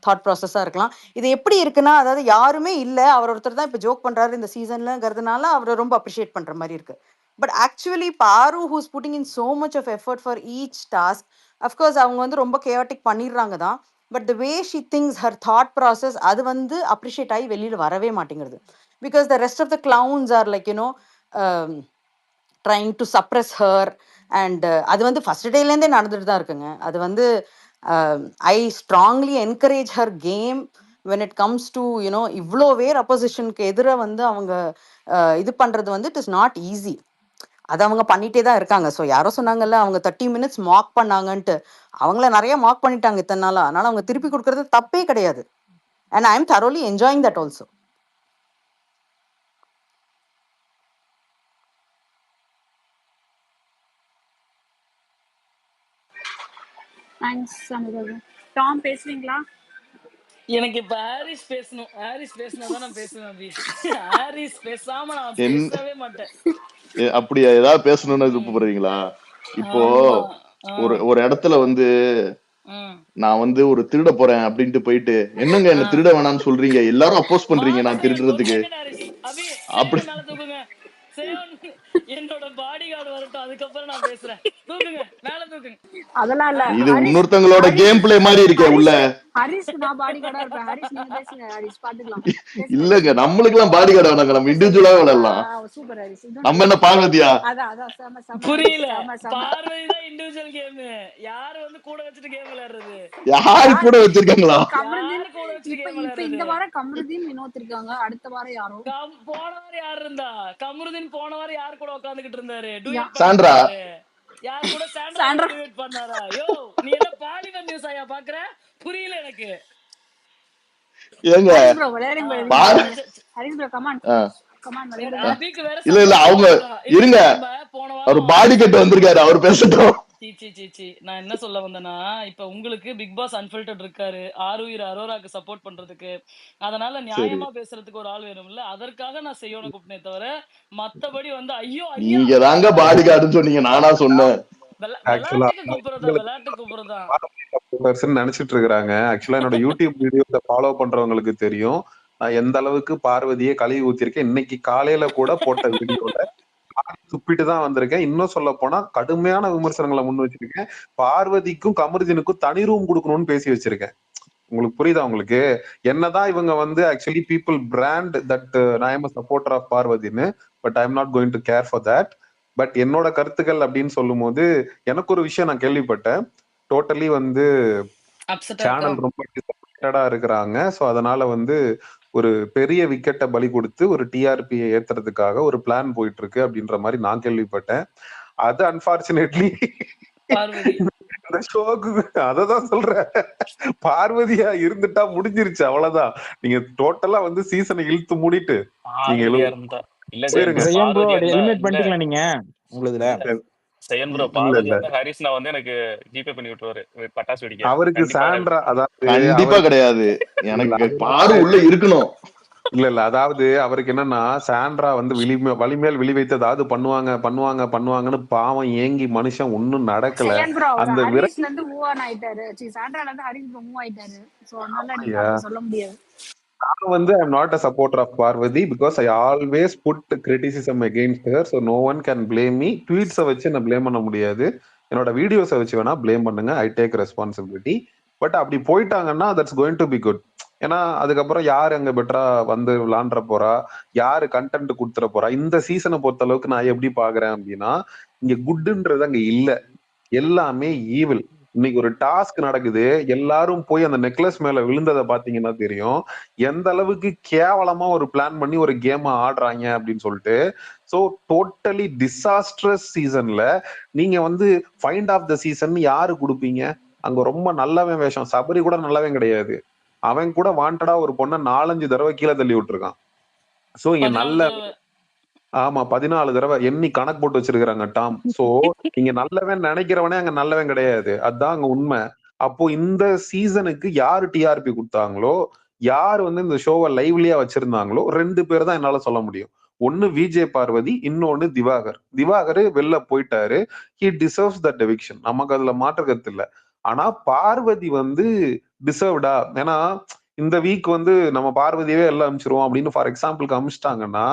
தாட் ப்ராசஸாக இருக்கலாம். இது எப்படி இருக்குன்னா, அதாவது யாருமே இல்லை, அவர் ஒருத்தர் தான் இப்போ ஜோக் பண்ணுறாரு இந்த சீசன்லங்கிறதுனால அவரை ரொம்ப அப்ரிஷியேட் பண்ணுற மாதிரி இருக்கு. But actually Paaru who's putting in so much of effort for each task, of course அவங்க வந்து ரொம்ப கேட்டிக் பண்ணிடுறாங்க தான். But the way she thinks, her thought process, அது வந்து அப்ரிஷியேட் ஆகி வெளியில் வரவே மாட்டேங்கிறது. Because the rest of the clowns are like trying to suppress her. And அது வந்து ஃபர்ஸ்ட் டேலேருந்தே நடந்துட்டு தான் இருக்குங்க. அது வந்து I strongly encourage her game when it comes to இவ்வளோ வேர் அப்போசிஷனுக்கு எதிராக வந்து அவங்க இது பண்ணுறது வந்து இட் இஸ் நாட் ஈஸி. அதை அவங்க பண்ணிகிட்டே தான் இருக்காங்க. ஸோ யாரோ சொன்னாங்கல்ல அவங்க 30 minutes மார்க் பண்ணாங்கன்ட்டு, அவங்கள நிறைய மார்க் பண்ணிட்டாங்க இத்தனை நாளாக. அதனால் அவங்க திருப்பி கொடுக்குறது தப்பே கிடையாது. And I am thoroughly enjoying that also. Thanks Anuradha. Tom பேசுறீங்களா? எனக்கு இப்ப ஹாரிஸ் பேசணும். ஹாரிஸ் பேசினா தான் நான் பேசுவேன் அபி. ஹாரிஸ் பேசாம நான் பேசவே மாட்டேன். அப்படியா? ஏதாவது பேசணும்னு விருப்பப்படுறீங்களா? இப்போ ஒரு இடத்துல வந்து நான் வந்து ஒரு திருட போறேன் அப்படின்ட்டு போயிட்டு, என்னங்க என்ன திருட வேணாம்னு சொல்றீங்க, எல்லாரும் அப்போஸ் பண்றீங்க நான் திருடுறதுக்கு. அப்படி என்னோட பாடி கார்டு வரட்டும், அதுக்கப்புறம் நான் பேசுறேன். தூக்குங்க, மேல தூக்குங்க. அதெல்லாம் இல்ல, இது இன்னொருத்தங்களோட கேம் பிளே மாதிரி இருக்கே உள்ள. ஹரிஸ்க்கு நான் பாடி கார்டா இருப்பேன். ஹரிஸ் நீங்க பேசுங்க, ஹரிஸ் பாத்துக்கலாம். இல்லங்க, நம்மளுக்கு எல்லாம் பாடி கார்டு வேணாங்க, நம்ம இண்டிவிஜுவலா விளையாடலாம். சூப்பர் ஹரிஸ். நம்ம என்ன பார்வதியா? அதான் செம புரியல. பார்வதி தான் இண்டிவிஜுவல் கேம். யாரு வந்து கூட வச்சிட்டு கேம் விளையாடுறது? யாரு கூட வச்சிருக்காங்களா? கமருதீன் கூட வச்சிட்டு கேம் விளையாடுறது. இந்த வாரம் கமருதீன் வினோத் இருக்காங்க, அடுத்த வாரம் யாரோ? போன வாரம் யார் இருந்தா? கமருதீன் போன வாரம் யார் கூட உட்கார்ந்துகிட்டு இருந்தாரு? சாண்ட்ரா. யார் கூட? சாண்ட்ரா டியூட் பண்ணாரா? யோ நீ என்ன பாலிமர் நியூஸ் ஆயா பாக்குற? புரியல எனக்கு. ஏங்க ப்ரோ விளையாடுங்க ப்ரோ. ஹரிஸ் ப்ரோ கமான் இல்ல அவங்க இருங்க, அவர் பாடி கட் வந்திருக்காரு, அவர் பேசட்டும். சீ. நான் என்ன சொல்ல வந்தேன்னா, இப்ப உங்களுக்கு பிக் பாஸ் அன்ஃபில்டர்ட் இருக்காரு. ஆருயிர் அரோராக்கு சப்போர்ட் பண்றதுக்கு. அதனால சரி நியாயமா பேசுறதுக்கு ஒரு ஆள் வேணும்ல. அதற்காக நான் செய்யோன கூப்பிட்டனே தவிர, மத்தபடி வந்து ஐயோ! ஐயா! நீங்க தாங்க பாடி கார்டுன்னு சொன்னீங்க, நானா சொன்னேன்? ஆக்சுவலா விளையாட்டுக்கு கூப்பிடுறதா. நினைச்சிட்டு இருக்கிறாங்க. ஆக்சுவலா என்னோட யூடியூப் வீடியோஸை ஃபாலோ பண்றவங்களுக்கு தெரியும் நான் எந்த அளவுக்கு பார்வதியை கழுவி ஊத்திருக்கேன். இன்னைக்கு காலையில கூட போட்ட வீடியோல துப்பிட்டு தான் வந்திருக்கேன். இன்னும் சொல்ல போனா கடுமையான விமர்சனங்களை முன் வச்சிருக்கேன். பார்வதிக்கும் கமருதீனுக்கும் தனி ரூம் கொடுக்கணும்னு பேசி வச்சிருக்கேன். உங்களுக்கு புரியுதா? உங்களுக்கு என்னதான் இவங்க வந்து actually people brand that I am supporter of பார்வதின்னு, but I am not going to care for that. But என்னோட கருத்துக்கள் அப்படின்னு சொல்லும் போது எனக்கு ஒரு விஷயம் நான் கேள்விப்பட்டேன். டோட்டலி வந்து சேனல் ரொம்ப டிசப்பாயிண்டடா இருக்கிறாங்க. ஸோ அதனால வந்து ஒரு பெரிய விக்கெட்டை பலி கொடுத்து ஒரு டிஆர்பியை ஏத்துறதுக்காக ஒரு பிளான் போயிட்டு இருக்கு அப்படின்ற மாதிரி நான் கேள்விப்பட்டேன். அது அன்பார்ச்சுனேட்லி இந்த ஷோக்கு அததான் சொல்றேன். பார்வதியா இருந்துட்டா முடிஞ்சிருச்சு, அவ்வளவுதான். நீங்க டோட்டலா வந்து சீசனை இழுத்து மூடிட்டு நீங்க அவருக்கு சாண்ட்ரா அதாவது கண்டிப்பா கிடையாது. எனக்கு பாரு உள்ள இருக்கணும். இல்ல அதாவது அவருக்கு என்னன்னா சாண்ட்ரா வந்து வலிமேல் விழி வைத்து அதாவது பண்ணுவாங்கன்னு பாவம் ஏங்கி மனுஷன் ஒன்னும் நடக்கல. அந்த ஹரிஸ்ல இருந்து மூவ் ஆன் ஆயிட்டாரு. சாண்ட்ரால இருந்து ஹரிஸ் மூவ் ஆயிட்டாரு. சோ அதனால நீங்க அப்படி சொல்ல முடியாது. நான் வந்து I am not a supporter of Parvathy because I always put criticism against her, so no one can blame me. ட்வீட்ஸை வச்சு என்ன ப்ளேம் பண்ண முடியாது. என்னோட வீடியோஸை வச்சு வேணா ப்ளேம் பண்ணுங்க. I take responsibility. பட் அப்படி போயிட்டாங்கன்னா that's going to be good. ஏன்னா அதுக்கப்புறம் யாரு அங்க பெட்டரா வந்து விளாண்டுற போறா, யாரு கண்டென்ட் கொடுத்துட போறா, இந்த சீசனை பொறுத்த அளவுக்கு நான் எப்படி பாக்குறேன் அப்படின்னா, இங்க குட்ன்றது அங்க இல்ல, எல்லாமே ஈவில். இன்னைக்கு ஒரு டாஸ்க் நடக்குது, எல்லாரும் போய் அந்த நெக்லஸ் மேல விழுந்ததை பாத்தீங்கன்னா தெரியும் எந்த அளவுக்கு கேவலமா ஒரு பிளான் பண்ணி ஒரு கேம் ஆடுறாங்க அப்படின்னு சொல்லிட்டு. ஸோ டோட்டலி டிசாஸ்ட்ரஸ் சீசன்ல நீங்க வந்து ஃபைண்ட் ஆஃப் த சீசன் யாரு கொடுப்பீங்க? அங்க ரொம்ப நல்லவன் வேஷம், சபரி கூட நல்லவன் கிடையாது. அவன் கூட வாண்டடா ஒரு பொண்ணை 4-5 தடவை கீழே தள்ளி விட்டுருக்கான். சோ இங்க நல்ல 14 தடவை எண்ணி கணக்கு போட்டு வச்சிருக்காங்க டாம். சோ இங்க நல்லவன் நினைக்கிறவனே அங்க நல்லவன் கிடையாது, அதுதான் அங்க உண்மை. அப்போ இந்த சீசனுக்கு யாரு டிஆர்பி கொடுத்தாங்களோ, யார் வந்து இந்த ஷோவை லைவ்லியா வச்சிருந்தாங்களோ 2 பேர் தான் என்னால சொல்ல முடியும். ஒன்னு விஜே பார்வதி, இன்னொன்னு திவாகர் வெளில போயிட்டாரு. ஹி டிசர்வ்ஸ் தட் எவிக்ஷன், நமக்கு அதுல மாற்று கருத்து இல்ல. ஆனா பார்வதி வந்து டிசர்வ்டா, ஏன்னா இந்த வீக் வந்து நம்ம பார்வதியவே எல்லாம் அமிச்சிருவோம் அப்படின்னு ஃபார் எக்ஸாம்பிளுக்கு அமிச்சிட்டாங்கன்னா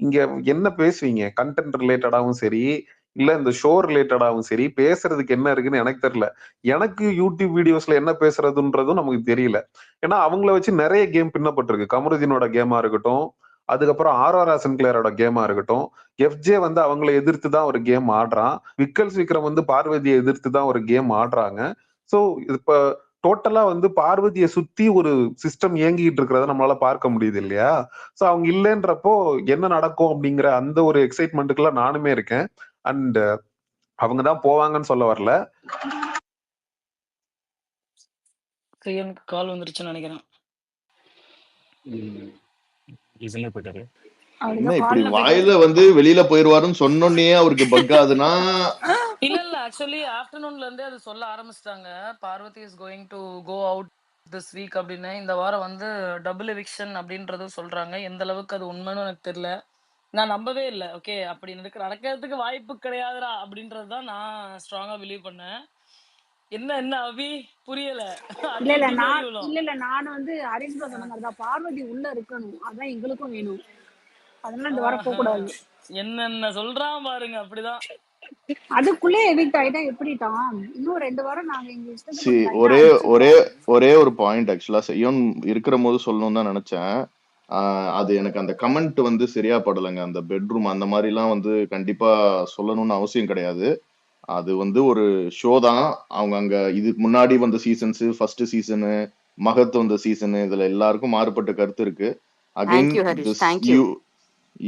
இங்க என்ன பேசுவீங்க? கண்டென்ட் ரிலேட்டடாவும் சரி, இல்ல இந்த ஷோ ரிலேட்டடாவும் சரி, பேசுறதுக்கு என்ன இருக்குன்னு எனக்கு தெரியல. எனக்கு யூடியூப் வீடியோஸ்ல என்ன பேசுறதுன்றதும் நமக்கு தெரியல. ஏன்னா அவங்கள வச்சு நிறைய கேம் பின்னப்பட்டிருக்கு. கமருதீனோட கேமா இருக்கட்டும், அதுக்கப்புறம் ஆர்ஆர் சின்க்ளேரோட கேமா இருக்கட்டும், எஃப்ஜே வந்து அவங்களை எதிர்த்து தான் ஒரு கேம் ஆடுறான், விக்கல்ஸ் விக்ரம் வந்து பார்வதியை எதிர்த்து தான் ஒரு கேம் ஆடுறாங்க. ஸோ இப்ப டோட்டலா வந்து பார்வதியை சுத்தி ஒரு சிஸ்டம் இயங்கிட்டு இருக்கிறத நம்மளால பார்க்க முடியுது இல்லையா? சோ அவங்க இல்லைன்றப்போ என்ன நடக்கும் அப்படிங்கிற அந்த ஒரு எக்ஸைட்மெண்ட்டுக்குள்ள நானுமே இருக்கேன். அண்ட் அவங்க தான் போவாங்கன்னு சொல்ல வரல. கால் வந்துருச்சுன்னு நினைக்கிறேன். என்ன இப்படி வாயில வந்து வெளியில போயிருவாருன்னு சொன்னோன்னே அவருக்கு பக் ஆகுதுன்னா? இல்ல ஆக்சுவலி ஆஃப்டர்நூன்ல இருந்தே அது சொல்ல ஆரம்பிச்சிட்டாங்க. Parvathi is going to go out this week அப்படின்னு. இந்த வாரம் வந்து டபுள் எவிக்ஷன் அப்படின்றதும் சொல்றாங்க. எந்த அளவுக்கு அது உண்மைன்னு எனக்கு தெரியல. நான் நம்பவே இல்லை. ஓகே, அப்படி நடக்கிறதுக்கு வாய்ப்பு கிடையாதுடா அப்படின்றது தான் நான் ஸ்ட்ராங்கா பிலீவ் பண்ணேன். என்ன அவி புரியல. இல்ல நான் வந்து ஹரிஸ் சொன்ன மாதிரிதான், பார்வதி உள்ள இருக்கணும், அதான் எங்களுக்கும் வேணும். அதனால இந்த வாரம் போக கூடாது. என்னென்ன சொல்றான் பாருங்க, அப்படிதான். அதுக்குள்ளே எவிக்ட் ஆயிட்டா எப்படிட்டான்? இன்னும் 2 வாரம் நாங்க இங்க ஒரே ஒரு பாயிண்ட் ஆக்சுவலா செய்யும் இருக்கிற போது சொல்லணும்னு தான் நினைச்சேன். அது எனக்கு அந்த கமெண்ட் வந்து சரியா படலைங்க. அந்த பெட்ரூம் அந்த மாதிரி எல்லாம் வந்து கண்டிப்பா சொல்லணும்னு அவசியம் கிடையாது. அது வந்து ஒரு ஷோ தான். அவங்க அங்க இதுக்கு முன்னாடி வந்த சீசன்ஸ், ஃபர்ஸ்ட் சீசனு, மகத் வந்த சீசனு, இதுல எல்லாருக்கும் மாறுபட்ட கருத்து இருக்கு. அகைன்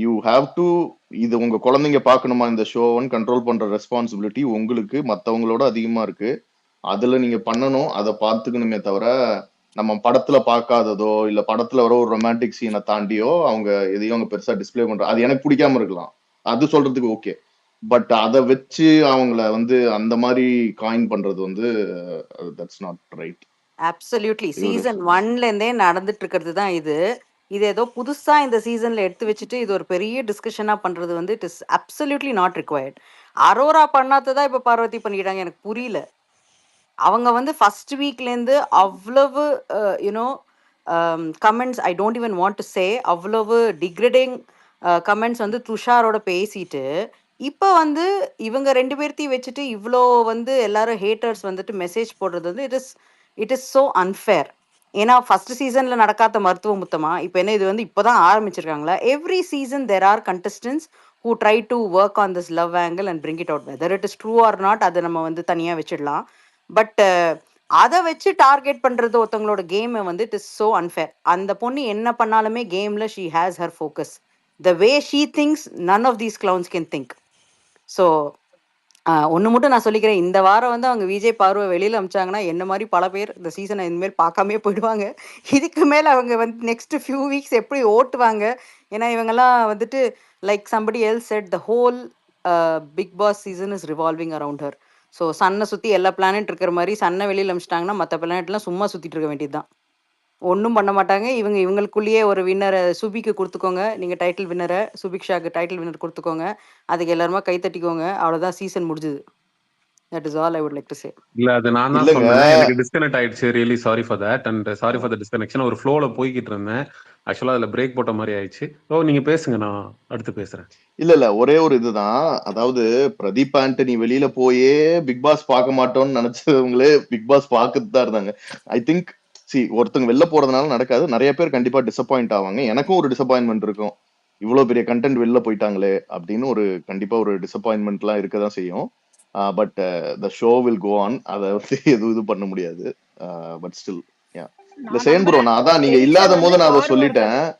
யூ ஹாவ் டு, இது உங்க குழந்தைங்க பார்க்கணுமா இந்த ஷோன்னு கண்ட்ரோல் பண்ற ரெஸ்பான்சிபிலிட்டி உங்களுக்கு மற்றவங்களோட அதிகமா இருக்கு. அதுல நீங்க பண்ணணும், அதை பார்த்துக்கணுமே தவிர நம்ம படத்துல பார்க்காததோ இல்ல படத்துல வர ஒரு ரொமான்டிக் சீனை தாண்டியோ அவங்க எதையும் அவங்க பெருசா டிஸ்பிளே பண்ற, அது எனக்கு பிடிக்காம இருக்கலாம், அது சொல்றதுக்கு ஓகே. பட் அதை வச்சு அவங்கள வந்து அந்த மாதிரி காயின் பண்றது வந்து தட்ஸ் நாட் ரைட். அப்சல்யூட்லி இவரு சீசன் 1ல இருந்தே நடந்துட்டு இருக்கிறது தான் இது. இது ஏதோ புதுசா இந்த சீசன்ல எடுத்து வச்சுட்டு இது ஒரு பெரிய டிஸ்கஷனா பண்றது வந்து it is absolutely not required. Aurora பண்ணாததா இப்ப பார்வதி பண்ணிட்டாங்க. எனக்கு புரியல. அவங்க வந்து ஃபர்ஸ்ட் வீக்லேருந்து அவ்வளவு you know comments I don't even want to say அவ்வளவு டிக்ரேடிங் கமெண்ட்ஸ் வந்து துஷாரோட பேசிட்டு இப்போ வந்து இவங்க 2 பேர்த்தையும் வச்சுட்டு இவ்வளோ வந்து எல்லாரும் ஹேட்டர்ஸ் வந்துட்டு மெசேஜ் போடுறது வந்து இட் இஸ் ஸோ அன்ஃபேர். ஏன்னா ஃபர்ஸ்ட் சீசன்ல நடக்காத மருத்துவ முத்தமா இப்போ என்ன இது வந்து இப்போதான் ஆரம்பிச்சிருக்காங்களா? Every season there are contestants who try to work on this love angle and bring it out. Whether it is true or not அதை நம்ம வந்து தனியாக வச்சிடலாம். பட் அதை வச்சு டார்கெட் பண்றது ஒருத்தவங்களோட கேமை வந்து இட் இஸ் ஸோ அன்ஃபேர். அந்த பொண்ணு என்ன பண்ணாலுமே கேம்ல she has her focus. The way she thinks none of these clowns can think. So ஒன்று மட்டும் நான் சொல்லிக்கிறேன், இந்த வாரம் வந்து அவங்க விஜய் பார்வை வெளியில் அமிச்சாங்கன்னா என்ன மாதிரி பல பேர் இந்த சீசனை இனிமேல் பார்க்காமே போயிடுவாங்க. இதுக்கு மேலே அவங்க வந்து நெக்ஸ்ட் ஃபியூ வீக்ஸ் எப்படி ஓட்டுவாங்க? ஏன்னா இவங்கெல்லாம் வந்துட்டு like somebody else said the whole Bigg Boss season is revolving around her. So சன்னை சுற்றி எல்லா பிளானட் இருக்கிற மாதிரி சன்னை வெளியில் அமிச்சிட்டாங்கன்னா மற்ற பிளானட்லாம் சும்மா சுற்றிட்டு இருக்க வேண்டியது தான். ஒன்றும் பண்ண மாட்டாங்க. இவங்களுக்குள்ளேயே ஒரு வின்னரை சுபிக்கு கொடுத்துக்கோங்க, நீங்கள் டைட்டில் வின்னரை சுபிக்ஷாக்கு டைட்டில் வின்னர் கொடுத்துக்கோங்க, அதுக்கு எல்லாருமா கை தட்டிக்கோங்க, அவ்வளோதான், சீசன் முடிஞ்சுது. That is all I would like to say. இல்ல அது நான் தான் இல்லைங்க சொன்னேன், எனக்கு டிஸ்கனெக்ட் ஆயிடுச்சு. Really sorry for that and sorry for the disconnection. ஒரு ஃப்ளோல போய்கிட்டு இருந்தேன், ஆக்சுவலா அதுல பிரேக் போட்ட மாதிரி ஆயிடுச்சு. ஓ நீங்க பேசுங்க, நான் அடுத்து பேசுறேன். இல்ல ஒரே ஒரு இதுதான். அதாவது பிரதீப் ஆண்டனி வெளியில போயே பிக் பாஸ் பார்க்க மாட்டோம்னு நினைச்சவங்களே பிக் பாஸ் பார்த்துட்டு தான் இருந்தாங்க. ஐ திங்க் ஒருத்தங்க வெளில போறதுனால நடக்காது, நிறைய பேர் கண்டிப்பா டிசப்பாயிண்ட் ஆவாங்க. எனக்கும் ஒரு டிசப்பாயின்மெண்ட் இருக்கும், இவ்வளவு பெரிய கண்டென்ட் வெளில போயிட்டாங்களே அப்படின்னு ஒரு கண்டிப்பா ஒரு டிசப்பாயின்மெண்ட்லாம் இருக்கதான் செய்யும். But the show will go on, அதை வந்து எதுவும் இது பண்ண முடியாது. பட் ஸ்டில் இல்ல நான் சேன் ப்ரோ, நம்புறேன் நான் அதான் நீங்க எவிக்ஷன் இல்லாத வந்து போது நான் அதை பார்வை சொல்லிட்டேன். இருக்காது.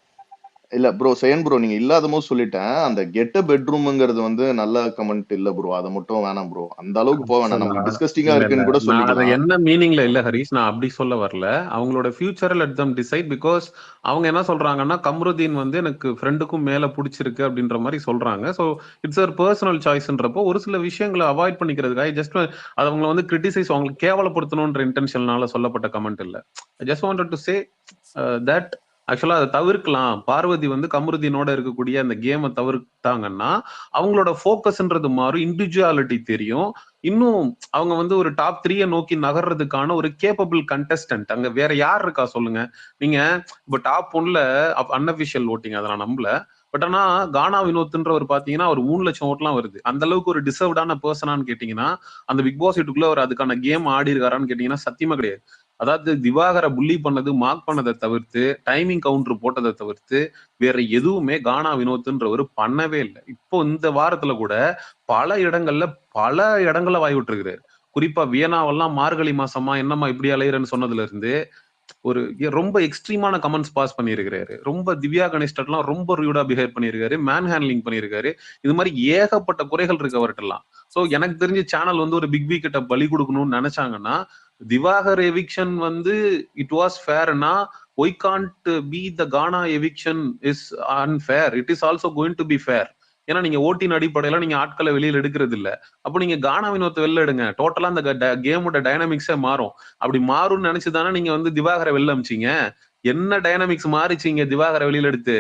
இல்ல ப்ரோ சேன் ப்ரோ, நீங்க இல்லாத போது சொல்லிட்டேன், அந்த கெட்ட பெட்ரூம்ங்கிறது வந்து நல்ல கமெண்ட் இல்ல ப்ரோ, அதை மட்டும் வேணாம் ப்ரோ, அந்த அளவுக்கு போக வேணாம், நமக்கு டிஸ்கஸ்டிங்கா இல்ல இல்ல இருக்குன்னு கூட நான் அதை சொல்லிக்கலாம். என்ன மீனிங்ல இல்ல ஹரிஷ், நான் அப்படி சொல்ல வரல. அவங்களோட ஃபியூச்சரை லெட் தம் டிசைட். பிகாஸ் அவங்க என்ன சொல்றாங்கன்னா கம்ருதீன் வந்து எனக்கு ஃப்ரெண்டுக்கும் மேல பிடிச்சிருக்கு அப்படின்ற மாதிரி சொல்றாங்க. ஸோ இட்ஸ் ஒரு பர்சனல் சாய்ஸ்ன்றப்போ ஒரு சில விஷயங்களை அவாய்ட் பண்ணிக்கிறதுக்காக ஜஸ்ட் அது அவங்களை வந்து கிரிட்டிசைஸ், அவங்களுக்கு கேவலப்படுத்தணும்ன்ற இன்டென்ஷனால சொல்லப்பட்ட கமெண்ட் இல்ல. I just wanted to say that ஆக்சுவலா அதை தவிர்க்கலாம். பார்வதி வந்து கமருதீனோட இருக்கக்கூடிய அந்த கேமை தவிர்த்தாங்கன்னா அவங்களோட ஃபோக்கஸ்ன்றது மாறும், இண்டிவிஜுவாலிட்டி தெரியும், இன்னும் அவங்க வந்து ஒரு டாப் 3 நோக்கி நகர்றதுக்கான ஒரு கேப்பபிள் கண்டஸ்டன்ட் அங்க வேற யார் இருக்கா சொல்லுங்க. நீங்க இப்ப டாப் 1ல அன்அபிஷியல் ஓட்டிங், அதை நான் நம்பல. பட் ஆனா கானா வினோத்ன்றவர் பாத்தீங்கன்னா அவர் 3 லட்சம் ஓட்லாம் வருது. அந்த அளவுக்கு ஒரு டிசர்வ்டான பர்சனான்னு கேட்டீங்கன்னா, அந்த பிக் பாஸ் வீட்டுக்குள்ள அவர் அதுக்கான கேம் ஆடி இருக்காரான்னு கேட்டீங்கன்னா சத்தியமா கிடையாது. அதாவது திவாகரை புள்ளி பண்ணது, மார்க் பண்ணதை தவிர்த்து, டைமிங் கவுண்டர் போட்டதை தவிர்த்து வேற எதுவுமே கானா வினோத்ன்றவர் பண்ணவே இல்லை. இப்போ இந்த வாரத்துல கூட பல இடங்கள்ல வாய் விட்டுருக்காரு. குறிப்பா வியனாவெல்லாம் மார்கழி மாசமா என்னம்மா இப்படி அலையிறன்னு சொன்னதுல இருந்து ஒரு ரொம்ப எக்ஸ்ட்ரீமான கமெண்ட்ஸ் பாஸ் பண்ணியிருக்காரு. ரொம்ப திவ்யா கணேஷ்டெல்லாம் ரொம்ப ரியூடா பிஹேவ் பண்ணியிருக்காரு, மேன் ஹேண்ட்லிங் பண்ணியிருக்காரு. இது மாதிரி ஏகப்பட்ட குறைகள் இருக்கு அவர்கிட்டலாம். ஸோ எனக்கு தெரிஞ்ச சேனல் வந்து ஒரு பிக் பி கிட்ட பலி கொடுக்கணும்னு நினைச்சாங்கன்னா, திவாகர் எவிக்ஷன் வந்து இட் வாஸ் ஃபேர்னா why can't be the Gana eviction is unfair, it is also going to be fair. ஏன்னா நீங்க ஓட்டின் அடிப்படையில நீங்க ஆட்களை வெளியில எடுக்கிறது இல்ல. அப்போ நீங்க கானா வினோத்தை வெளில எடுங்க, டோட்டலா அந்த கேமோட டைனாமிக்ஸே மாறும். அப்படி மாறும்னு நினைச்சுதானே நீங்க வந்து திவாகரை வெளில அமிச்சிங்க. என்ன டைனாமிக்ஸ் மாறிச்சிங்க திவாகரை வெளியில எடுத்து?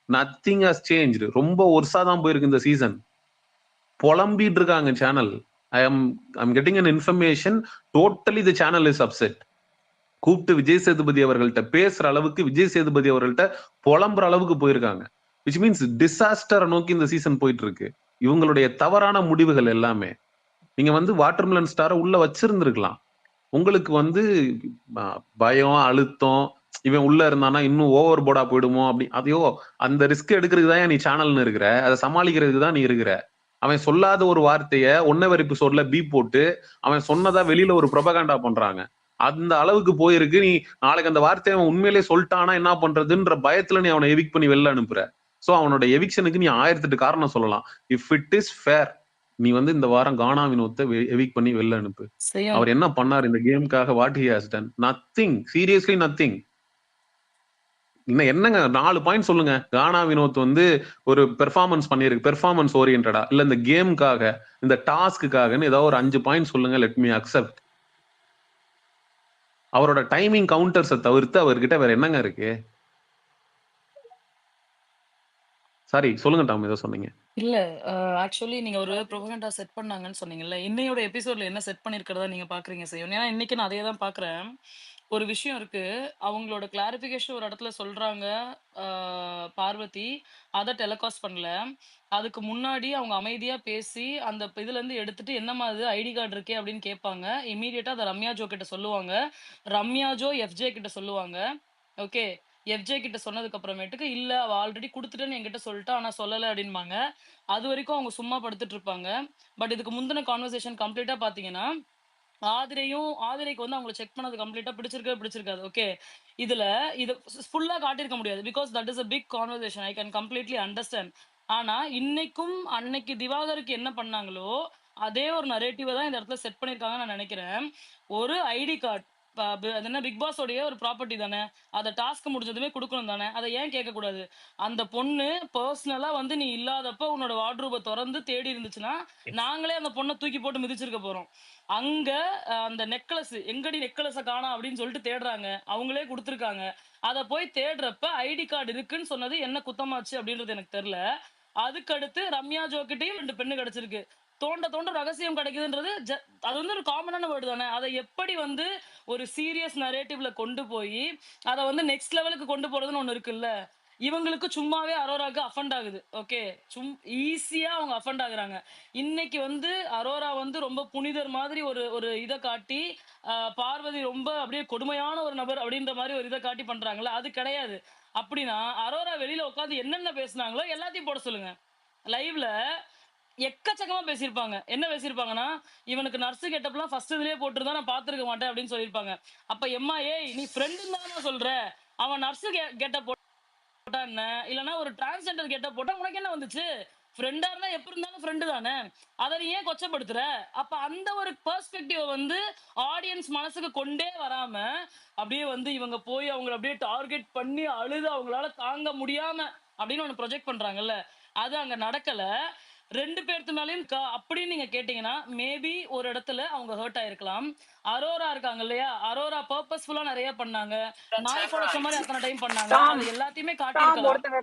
Nothing has change. ரொம்ப ஒர்ஸாதான் போயிருக்கு இந்த சீசன். புலம்பிட்டு இருக்காங்க channel. I'm getting an information, totally the channel is upset. கூப்பிட்டு விஜய் சேதுபதி அவர்கள்ட்ட பேசுற அளவுக்கு, விஜய் சேதுபதி அவர்கள்ட்ட புலம்புற அளவுக்கு போயிருக்காங்க. விச் மீன்ஸ் டிசாஸ்டரை நோக்கி இந்த சீசன் போயிட்டு இருக்கு. இவங்களுடைய தவறான முடிவுகள் எல்லாமே. நீங்க வந்து வாட்டர்மெலன் ஸ்டாரை உள்ள வச்சிருந்திருக்கலாம். உங்களுக்கு வந்து பயம், அழுத்தம், இவன் உள்ள இருந்தானா இன்னும் ஓவர் போர்டா போயிடுமோ அப்படி, அதையோ அந்த ரிஸ்க் எடுக்கிறதுக்கு தான் நீ சேனல்னு இருக்கிற, அதை சமாளிக்கிறதுக்கு தான் நீ இருக்கிற. அவன் சொல்லாத ஒரு வார்த்தைய ஒன்னவர் எபிசோட்ல பீ போட்டு அவன் சொன்னதா வெளியில ஒரு ப்ரொபகண்டா பண்றாங்க. அந்த அளவுக்கு போயிருக்கு. நீ நாளைக்கு அந்த வார்த்தையை அவன் உண்மையிலேயே சொல்லிட்டானா என்ன பண்றதுன்ற பயத்துல நீ அவனை எவிக் பண்ணி வெளில அனுப்புற. சோ அவனோட எவிக்ஷனுக்கு நீ 1008 காரணம் சொல்லலாம். இஃப் இட் இஸ் ஃபேர், நீ வந்து இந்த வாரம் கானா வினோத்தை எவிக் பண்ணி வெளில அனுப்பு. அவர் என்ன பண்ணார் இந்த கேமுக்காக? What he has done? Nothing. Seriously nothing. இன்னும் என்னங்க 4 பாயிண்ட் சொல்லுங்க. கானா வினோத் வந்து ஒரு பெர்ஃபார்மன்ஸ் பண்ணிருக்கு, பெர்ஃபார்மன்ஸ் ஓரியன்டா, இல்ல இந்த கேமுக்காக, இந்த டாஸ்க்குக்காகன்னு ஏதாவது ஒரு 5 பாயிண்ட் சொல்லுங்க. Let me accept. அவரோட டைமிங் கவுண்டர்ஸை தவிர்த்து அவர்கிட்ட வேற என்னங்க இருக்கு? சாரி, சொல்லுங்க டாம், ஏதோ சொன்னீங்க. இல்ல ஆக்சுவலி நீங்க ஒரு ப்ரொபகண்டா செட் பண்ணாங்கன்னு சொன்னீங்கல்ல. இன்னையோட எபிசோட்ல என்ன செட் பண்ணியிருக்கிறதா நீங்க பார்க்குறீங்க செய்யும். ஏன்னா இன்னைக்கு நான் அதே தான் பார்க்குறேன். ஒரு விஷயம் இருக்கு. அவங்களோட கிளாரிஃபிகேஷன் ஒரு இடத்துல சொல்றாங்க பார்வதி. அத டெலிகாஸ்ட் பண்ணல. அதுக்கு முன்னாடி அவங்க அமைதியா பேசி அந்த இதுலேருந்து எடுத்துட்டு என்னம்மா இது ஐடி கார்டு இருக்கே அப்படின்னு கேட்பாங்க. இமீடியட்டா அதை ரம்யா ஜோ கிட்ட சொல்லுவாங்க. ரம்யா ஜோ எஃப்ஜே கிட்ட சொல்லுவாங்க. ஓகே. எஃப்ஜே கிட்ட சொன்னதுக்கு அப்புறமேட்டுக்கு இல்ல அவ ஆல்ரெடி குடுத்துட்டேன்னு என்கிட்ட சொல்லிட்டா, ஆனா சொல்லல அப்படின்பாங்க. அது வரைக்கும் அவங்க சும்மா படுத்துட்டு இருப்பாங்க. பட் இதுக்கு முந்தின கான்வர்சேஷன் கம்ப்ளீட்டா பாத்தீங்கன்னா, ஆதிரைக்கு வந்து அவங்கள செக் பண்ணது கம்ப்ளீட்டா பிடிச்சிருக்காது. ஓகே. இதுல இது ஃபுல்லா காட்டியிருக்க முடியாது. Because that is a big conversation. I can completely understand. ஆனா இன்னைக்கும் அன்னைக்கு திவாகருக்கு என்ன பண்ணாங்களோ, அதே ஒரு நரேட்டிவ தான் இந்த இடத்துல செட் பண்ணியிருக்காங்கன்னு நான் நினைக்கிறேன். ஒரு ஐடி கார்டு அது என்ன பிக் பாஸோடைய ஒரு ப்ராப்பர்ட்டி தானே. அத டாஸ்க் முடிஞ்சதுமே குடுக்கணும் தானே. அத ஏன் கேட்கக்கூடாது? அந்த பொண்ணு பெர்சனலா வந்து நீ இல்லாதப்ப உன்னோட வார்ட்ரோப தொறந்து தேடி இருந்துச்சுன்னா, நாங்களே அந்த பொண்ண தூக்கி போட்டு மிதிச்சிருக்க போறோம். அங்க அந்த நெக்லஸ் எங்கடி நெக்லஸ காணோம் அப்படின்னு சொல்லிட்டு தேடுறாங்க. அவங்களே குடுத்துருக்காங்க. அத போய் தேடுறப்ப ஐடி கார்டு இருக்குன்னு சொன்னது என்ன குத்தமாச்சு அப்படின்றது எனக்கு தெரியல. அதுக்கடுத்து ரம்யா ஜோ கிட்டயும் 2 பெண்ணு கிடைச்சிருக்கு. தோண்ட ரகசியம் கிடைக்குதுன்றது அது வந்து ஒரு காமனான வேர்டு தானே. அதை எப்படி வந்து ஒரு சீரியஸ் நரேட்டிவ்ல கொண்டு போய் அதை வந்து நெக்ஸ்ட் லெவலுக்கு கொண்டு போறதுன்னு ஒண்ணு இருக்குல்ல. இவங்களுக்கு சும்மாவே அரோராக்கு அஃபண்ட் ஆகுது. ஓகே. ஈஸியா அவங்க அஃபண்ட் ஆகுறாங்க. இன்னைக்கு வந்து அரோரா வந்து ரொம்ப புனிதர் மாதிரி ஒரு ஒரு இதை காட்டி பார்வதி ரொம்ப அப்படியே கொடுமையான ஒரு நபர் அப்படின்ற மாதிரி ஒரு இதை காட்டி பண்றாங்கல்ல. அது கிடையாது. அப்படின்னா அரோரா வெளியில உட்காந்து என்னென்ன பேசுனாங்களோ எல்லாத்தையும் போட சொல்லுங்க. லைவ்ல எக்கச்சக்கமா பேசியிருப்பாங்க. என்ன பேசியிருப்பாங்கன்னா, இவனுக்கு நர்ஸ் கெட்டப்லாம் ஃபர்ஸ்ட் இதுலயே போட்டிருந்தா நான் பார்த்திருக்க மாட்டேன் அப்படின்னு சொல்லியிருப்பாங்க. அப்ப எம்மா ஏய் நீ ஃப்ரெண்டுன்னு தானே சொல்ற, அவன் நர்ஸ் கெட்டப் போட்டா என்ன, இல்லைன்னா ஒரு டிரான்ஸ்ஜெண்டர் கெட்டப் போட்டா உனக்கு என்ன வந்துச்சு? ஃப்ரெண்டா இருந்தா எப்படி இருந்தாலும் ஃப்ரெண்டு தானே. அதை நீ ஏன் கொச்சப்படுத்துற? அப்ப அந்த ஒரு பெர்ஸ்பெக்டிவ் வந்து ஆடியன்ஸ் மனசுக்கு கொண்டே வராம அப்படியே வந்து இவங்க போய் அவங்களை அப்படியே டார்கெட் பண்ணி அழுது அவங்களால தாங்க முடியாம அப்படின்னு ஒண்ணு ப்ரொஜெக்ட் பண்றாங்கல்ல. அது அங்க நடக்கல. 2 பேர்த்து மேலயும் அப்படின்னு நீங்க கேட்டீங்கன்னா மேபி ஒரு இடத்துல அவங்க ஹர்ட் ஆயிருக்கலாம். அரோரா இருக்காங்க இல்லையா, அரோரா பர்பஸ்ஃபுல்லா நிறைய பண்ணாங்க. நாய் குலைச்ச மாதிரி அத்தனை டைம் பண்ணாங்க. டாம் அது எல்லாத்தையுமே டாம் காட்டியிருக்கலாம். ஒருத்தங்க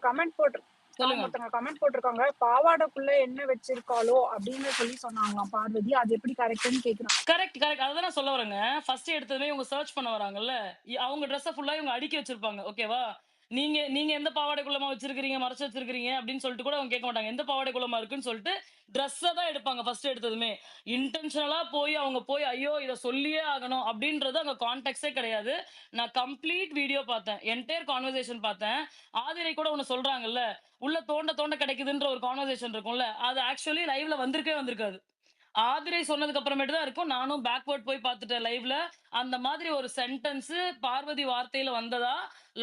கமெண்ட் போட்டிருக்காங்க பாவாடைக்குள்ள என்ன வச்சிருக்காளோ அப்படின்னு சொல்லி சொன்னாங்களாம் பார்வதி. அது எப்படி கரெக்ட்னு கேக்குறாங்க. கரெக்ட். அதான் நான் சொல்ல வரேங்க. ஃபர்ஸ்ட் எடுத்ததுமே இவங்க சர்ச் பண்ண வராங்கல்ல, அவங்க ட்ரெஸ்ஸை ஃபுல்லா இவங்க அடுக்கி வச்சிருப்பாங்க. ஓகேவா. நீங்க எந்த பாவாடைக்குள்ளமா வச்சிருக்கீங்க, மறைச்சு வச்சிருக்கீங்க அப்படின்னு சொல்லிட்டு கூட அவங்க கேட்க மாட்டாங்க. எந்த பாவாடைக்குள்ளமா இருக்குன்னு சொல்லிட்டு ட்ரெஸ்ஸை தான் எடுப்பாங்க ஃபர்ஸ்ட் எடுத்ததுமே. இன்டென்ஷனலா போய் அவங்க போய் ஐயோ இதை சொல்லியே ஆகணும் அப்படின்றது அங்க கான்டெக்டே கிடையாது. நான் கம்ப்ளீட் வீடியோ பார்த்தேன், என்டையர் கான்வர்சேஷன் பார்த்தேன். ஆதிரை கூட ஒண்ணு சொல்றாங்கல்ல, உள்ள தோண்ட கிடைக்குதுன்ற ஒரு கான்வர்சேஷன் இருக்கும்ல, அது ஆக்சுவலி லைவ்ல வந்திருக்காது. ஆதிரை சொன்னதுக்கு அப்புறமேட்டு தான் இருக்கும். நானும் பேக்வர்ட் போய் பார்த்துட்டேன் லைவ்ல. அந்த மாதிரி ஒரு சென்டென்ஸ் பார்வதி வார்த்தையில வந்ததா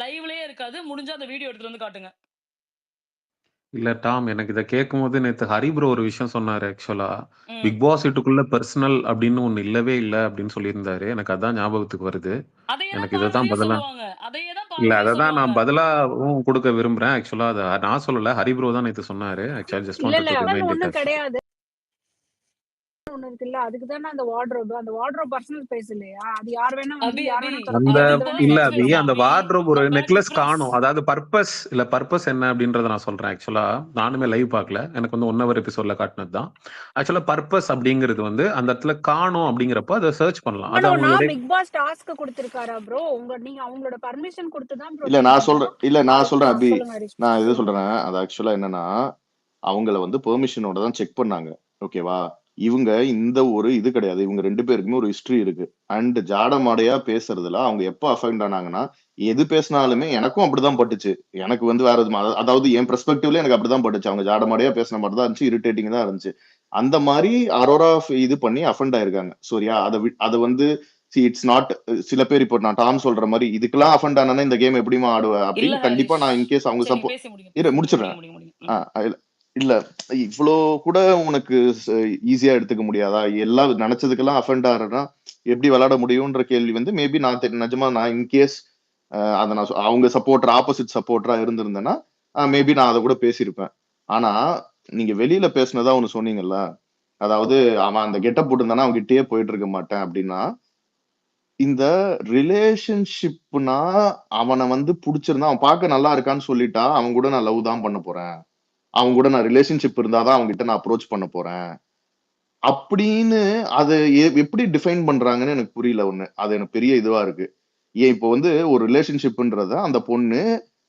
லைவ்லயே இருக்காது. முடிஞ்சா அந்த வீடியோ எடுத்துட்டு வந்து காட்டுங்க. இல்ல டாம், எனக்கு இதை கேட்கும்போது நேத்து ஹரி ப்ரோ ஒரு விஷயம் சொன்னாரு. ஆக்சுவலா ம். பிக் பாஸ் வீட்டுக்குள்ள பர்சனல் அப்படின்னு ஒண்ணு இல்லவே இல்ல அப்படின்னு சொல்லியிருந்தாரு. எனக்கு அதான் ஞாபகத்துக்கு வருது. அதையே தான் எனக்கு இதைதான் பார்வதியும் பதிலா சொல்லுவாங்க. இல்ல பார்வதியும் அததான் நான் சொல்லுவாங்க. பதிலாவும் கொடுக்க விரும்புறேன். ஆக்சுவலா அதை நான் சொல்லல, ஹரி ப்ரோ தான் நேத்து சொன்னாரு. ஆக்சுவலா ஜஸ்ட் இல்ல வாண்டட் இல்ல டு அதான் ரிமைண்ட் இட். ஒண்ணும் கிடையாது. ஒண்ணு இருக்குல்ல, அதுக்கு தானே அந்த வார்ட்ரோப் பர்சனல் ஸ்பேஸ் இல்லையா? அது யார் வேணா வந்து அபி யார் அபி வேணா அந்த கத்துக்கலாம். அது எந்த வேணா இல்ல பர்சனல் அபி, ஸ்பேஸ் எடுத்துக்கலாம். அந்த அபி. வார்ட்ரோப் ஒரு பட் தட் நெக்லஸ் டிஃபரன்ஸ். காணும். அதாவது பர்பஸ் என்ன அப்படின்றத நான் சொல்றேன். ஆக்சுவலா நானுமே லைவ் பார்க்கல, எனக்கு வந்து 1 ஹவர் எபிசோட்ல காட்டினது தான். ஆக்சுவலா பர்பஸ் அப்படிங்கிறது வந்து அந்த இடத்துல காணும் அப்படிங்கிறப்ப அதை சர்ச் பண்ணலாம். அது காணோம்னா அவங்களுடைய பிக் பாஸ் டாஸ்க் கொடுத்திருக்காரா ப்ரோ? நீங்க அவங்களோட பர்மிஷன் கொடுத்து தான் ப்ரோ இல்ல செக் நான் பண்ணணும். சொல்றேன் நான் சொல்றேன் அபி, சொல்லுங்க ஹரிஷ், நான் இது சொல்லுங்க. சொல்றேன். அது ஆக்சுவலா என்னன்னா அவங்கள வந்து பெர்மிஷனோட தான் செக் பண்ணாங்க. ஓகேவா. இவங்க இந்த ஒரு இது கிடையாது. இவங்க 2 பேருக்குமே ஒரு ஹிஸ்டரி இருக்கு. அண்ட் ஜாட மாடையா பேசுறதுல அவங்க எப்ப அஃபெக்ட் ஆனாங்கன்னா, எது பேசினாலுமே எனக்கும் அப்படிதான் பட்டுச்சு. எனக்கு வந்து வேற எதுவும் அதாவது என் பெர்ஸ்பெக்டிவ்ல எனக்கு அப்படிதான் பட்டுச்சு. அவங்க ஜாட மாடையா பேசின மாதிரி தான் இருந்துச்சு, இரிட்டேட்டிங் தான் இருந்துச்சு. அந்த மாதிரி அரோரா இது பண்ணி அஃபெண்ட் ஆயிருக்காங்க. சரியா. அதை வந்து இட்ஸ் நாட் சில பேர் இப்போ நான் டாம் சொல்ற மாதிரி இதுக்கெல்லாம் அஃபெண்ட் ஆனா இந்த கேம் எப்படிமா ஆடுவ இல்ல அப்படின்னு கண்டிப்பா ஹரிஷ். நான் இன்கேஸ் அவங்க சரி நீங்க பேசி முடிங்க. இரு முடிச்சிடுறேன். இல்ல இவ்வளோ கூட உனக்கு ஈஸியா எடுத்துக்க முடியாதா? எல்லாம் நினைச்சதுக்கெல்லாம் அஃபெண்ட் ஆறனா எப்படி விளையாட முடியும்ன்ற கேள்வி வந்து மேபி நான் நிஜமா நான் இன்கேஸ் அதை நான் அவங்க சப்போர்ட்டர் ஆப்போசிட் சப்போர்ட்டரா இருந்திருந்தேன்னா மேபி நான் அதை கூட பேசியிருப்பேன். ஆனா நீங்க வெளியில பேசுனதா ஒண்ணு சொன்னீங்கல்ல, அதாவது அவன் அந்த கெட்டப் போட்டிருந்தானா அவன் கிட்டயே போயிட்டு இருக்க மாட்டேன் அப்படின்னா, இந்த ரிலேஷன்ஷிப்னா அவனை வந்து பிடிச்சிருந்தா அவன் பார்க்க நல்லா இருக்கான்னு சொல்லிட்டா அவன் கூட நான் லவ் தான் பண்ண போறேன், அவங்க கூட நான் ரிலேஷன்ஷிப் இருந்தாதான் அவங்க கிட்ட நான் அப்ரோச் பண்ண போறேன் அப்படின்னு அதை எப்படி டிஃபைன் பண்றாங்கன்னு எனக்கு புரியல. ஒண்ணு அது எனக்கு பெரிய இதுவா இருக்கு. ஏன் இப்போ வந்து ஒரு ரிலேஷன்ஷிப்ன்றத அந்த பொண்ணு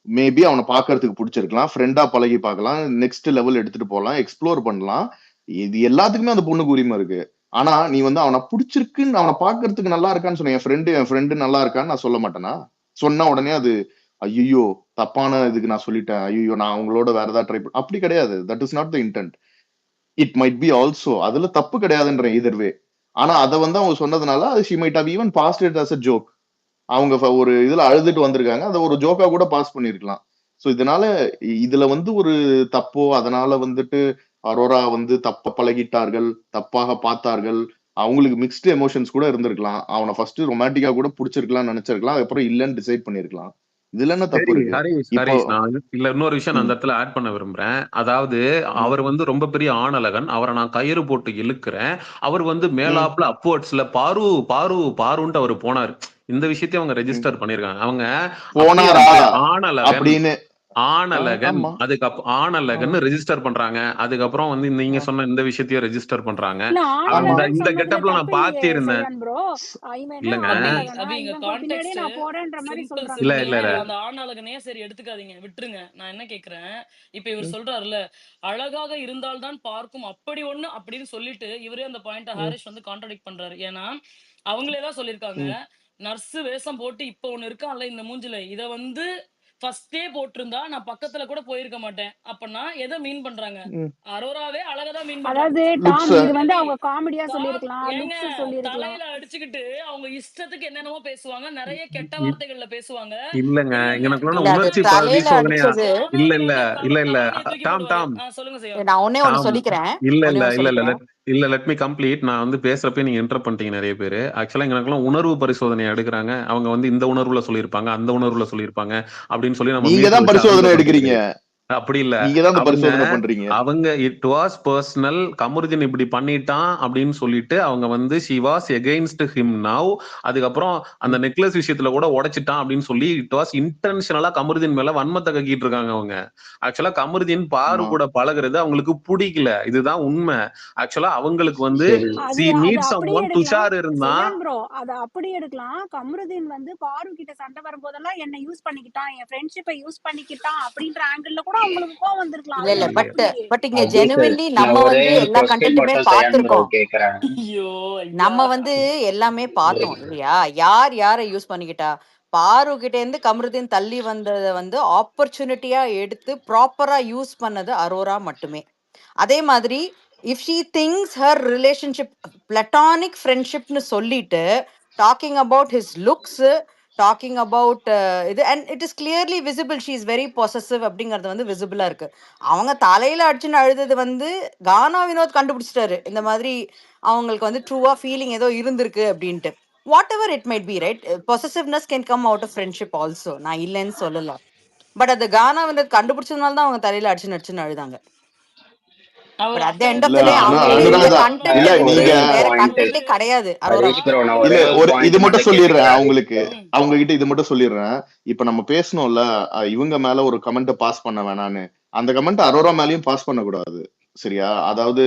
மேபி அவனை பார்க்கறதுக்கு பிடிச்சிருக்கலாம், ஃப்ரெண்டா பழகி பார்க்கலாம், நெக்ஸ்ட் லெவல் எடுத்துட்டு போகலாம், எக்ஸ்ப்ளோர் பண்ணலாம். இது எல்லாத்துக்குமே அந்த பொண்ணுக்கு உரிமை இருக்கு. ஆனா நீ வந்து அவனை பிடிச்சிருக்குன்னு அவனை பார்க்கறதுக்கு நல்லா இருக்கான்னு சொன்ன என் ஃப்ரெண்டு நல்லா இருக்கான்னு நான் சொல்ல மாட்டேனா? சொன்ன உடனே அது ஐயோ தப்பான இதுக்கு நான் சொல்லிட்டேன், ஐயோ நான் அவங்களோட வேற ஏதாவது ட்ரை அப்படி கிடையாது. That is not the intend. It might B also, அதுல தப்பு கிடையாதுன்ற either way. ஆனா அதை வந்து அவங்க சொன்னதுனால she might have even passed it as a joke. அவங்க ஒரு இதுல அழுதுட்டு வந்திருக்காங்க, அதை ஒரு ஜோக்கா கூட பாஸ் பண்ணிருக்கலாம். சோ இதனால இதுல வந்து ஒரு தப்போ அதனால வந்துட்டு அரோரா வந்து தப்ப பழகிட்டார்கள், தப்பாக பார்த்தார்கள், அவங்களுக்கு மிக்ஸ்டு எமோஷன்ஸ் கூட இருந்திருக்கலாம். அவனை ஃபர்ஸ்ட் ரொமான்டிக்கா கூட பிடிச்சிருக்கலாம் நினைச்சிருக்கலாம், அதுக்கப்புறம் இல்லன்னு டிசைட் பண்ணிருக்கலாம். இதுல என்ன தப்பு சரி இருக்கு? ஹரிஷ் இப்போ ஹரிஷ் நான் இல்ல இன்னொரு விஷயம் நான் அந்த இடத்துல ஆட் பண்ண விரும்புறேன். அதாவது அவர் வந்து ரொம்ப பெரிய ஆணழகன், அவரை நான் கயிறு போட்டு இழுக்கிறேன், அவர் வந்து மேலாப்ல அப்வர்ட்ஸ்ல பாரு பாரு பாருன்ட்டு அவர் போனாரு. இந்த விஷயத்தையும் அவங்க ரெஜிஸ்டர் பண்ணிருக்காங்க. அவங்க போனாரா ஆணழகன் அப்படின்னு ஆணழகன் ஆமா ஆணழகன் ரெஜிஸ்டர் பண்றாங்க. அதுக்கப்புறம் வந்து நீங்க சொன்ன இந்த விஷயத்தையும் ரெஜிஸ்டர் பண்றாங்க. இல்ல ஆமா ஆணழகன் இந்த சொன்னதுல கெட்டப்ல நான் தப்பு இல்லையே பாத்திருந்தேன். சையான் ப்ரோ. இவன் என்ன இல்லங்க ஆணழகனா அபி இங்க இவன் பின்னாடியே கான்டெக்ட் நான் போறேன்ற மாதிரி சிம்பிள் சொல்றான். இல்ல சிம்பிள் இல்ல இல்ல அந்த ஆணாளுகனே சரி எடுத்துக்காதீங்க, விட்டுருங்க. நான் என்ன கேக்குறேன், இப்ப இவர் சொல்றாருல்ல அழகாக இருந்தால்தான் பார்க்கும் அப்படி ஒண்ணு அப்படின்னு சொல்லிட்டு இவரே அந்த பாயிண்ட் ஹாரிஷ் வந்து கான்ட்ராடிக்ட் பண்றாரு. ஏன்னா அவங்களே தான் சொல்லியிருக்காங்க, நர்ஸ் வேஷம் போட்டு இப்ப ஒண்ணு இருக்கான்ல இந்த மூஞ்சில, இத வந்து ஃபர்ஸ்டே போட்டிருந்தா நான் பக்கத்துல கூட போயிருக்க மாட்டேன். அப்பனா எதை மீன் பண்றாங்க? அரோராவே அழகதான் மீன் பண்றாங்க. அதாவது லுக்ஸ் டாம் இது வந்து அவங்க காமெடியா கா- சொல்லிருக்கலாம், ஏங்க லுக்ஸ் சொல்லிருக்கலாம். தலையில அடிச்சுக்கிட்டு அவங்க இஷ்டத்துக்கு என்னென்னமோ பேசுவாங்க, நிறைய கெட்ட வார்த்தைகள்ல பேசுவாங்க. இல்லங்க இல்லங்க எனக்குள்ள இல்ல அது உணர்ச்சி தலையில பரிசோதனையா அடிச்சது. இல்ல கானாவின் இல்ல வந்து இல்ல இல்ல தலகாணியை தூக்கி டாம் போடுவாரு. டாம் சொல்லுங்க செய்யும். நான் ஒன்னே ஒண்ணு டாம் சொல்லிக்கிறேன். இல்ல ஒன்னே இல்ல ஒண்ணு இல்ல இல்ல சொல்லிக்கிறேன். இல்ல லெட் மீ கம்ப்ளீட். நான் வந்து பேசுறப்ப நீங்க இன்டர் பண்ணிட்டீங்க நிறைய பேரு. ஆக்சுவலா எனக்குலாம் உணர்வு பரிசோதனை எடுக்கிறாங்க. அவங்க வந்து இந்த உணர்வுல சொல்லியிருப்பாங்க, அந்த உணர்வுல சொல்லியிருப்பாங்க அப்படின்னு சொல்லி நம்ம நீங்க மீட்டு தான் வச்சு பரிசோதனை அருந்ததி எடுக்கிறீங்க, கிடையாது. அப்படி இல்ல. நீங்க தான் அந்த அவங்க பரிசோதனை பண்றீங்க. அவங்க இட் வாஸ் பர்சனல், கமருதீன் இப்படி பண்ணிட்டான் அப்படின்னு சொல்லிட்டு அவங்க வந்து she was against him now. அதுக்கப்புறம் அந்த நெக்லஸ் விஷயத்துல கூட உடைச்சிட்டான் அப்படின்னு சொல்லி இட் வாஸ் இன்டென்ஷனலா கமருதீன் மேல வன்மத்தை கக்கிட்டு இருக்காங்க அவங்க. ஆக்சுவலா கமருதீன் பாரு ஆமா கூட பழகுறது அவங்களுக்கு பிடிக்கல, இதுதான் உண்மை. ஆக்சுவலா அவங்களுக்கு வந்து சரி அது சி அது நீட் அப்படியே சம்ஒன் எடுக்கலாம் துஷார் இருந்தா செய்யான் ப்ரோ. அதை அப்படியே எடுக்கலாம். கமருதீன் வந்து பாரு கிட்ட சண்டை வரும்போதெல்லாம் என்ன யூஸ் பண்ணிக்கிட்டான், என் ஃப்ரெண்ட்ஷிப்பை யூஸ் பண்ணிக்கிட்டான் அப்படின்ற ஆங்கிள் கூட அவங்களுக்கு கோவம் வந்திருக்கலாம். இல்ல அது இல்ல வந்து பட் தப்பு இல்லையே. பட் இங்க அது ஜெனுவின்லி நான் நம்ம ஒரே வந்து ஒரு எல்லா கொஸ்டின் கண்டென்ட்டுமே மட்டும் சயான் ப்ரோ பார்த்திருக்கோம். கேக்குறேன். ஐயோ ஐயா நம்ம வந்து எல்லாமே பார்த்தோம் இல்லையா? யார் யாரை யூஸ் பண்ணிக்கிட்டா? பாரு கிட்ட இருந்து கமருதீன் தள்ளி வந்தத வந்து ஆப்பர்ச்சுனிட்டியா எடுத்து ப்ராப்பரா யூஸ் பண்ணது அரோரா மட்டுமே. அதே மாதிரி if she thinks her relationship platonic ஃப்ரெண்ட்ஷிப்னு சொல்லிட்டு talking about his looks, talking about இது and it is clearly visible she is very possessive அப்படிங்கிறது வந்து விசிபிளா இருக்கு. அவங்க தலையில அடிச்சுன்னு அழுதது வந்து கானா வினோத் கண்டுபிடிச்சிட்டாரு. இந்த மாதிரி அவங்களுக்கு வந்து ட்ரூவா ஃபீலிங் ஏதோ இருந்திருக்கு அப்படின்ட்டு. Whatever it might be right, possessiveness can come out of friendship also, நான் இல்லைன்னு சொல்லல. பட் அது கானா வினோத் கண்டுபிடிச்சதுனால தான் அவங்க தலையில அடிச்சுன்னு அடிச்சுன்னு அழுதாங்க. அவர் பட் அட் த அப்ப எண்ட் ஆஃப் இல்ல த டே அவங்க ஹரிஷ் இருந்த ப்ரோ அனுராதா கண்டென்ட் இல்ல ஒரே வந்து நீங்க ஒரு வேற பாயிண்ட், கண்டென்ட்டே கிடையாது அரோரா. ஹரிஷ் ப்ரோ நான் இல்ல ஒரே ஒரு ஒரு இது பாயிண்ட் மட்டும் மட்டும் சொல்லிடுறேன் கேட்டுக்கிறேன். அவங்களுக்கு, அவங்க கிட்ட இது மட்டும் சொல்லிடுறேன். இப்ப நம்ம பேசணும்ல இவங்க மேல ஒரு கமெண்ட் பாஸ் பண்ண வேணான்னு, அந்த கமெண்ட் அரோரா மேலயும் பாஸ் பண்ண கூடாது சரியா? அதாவது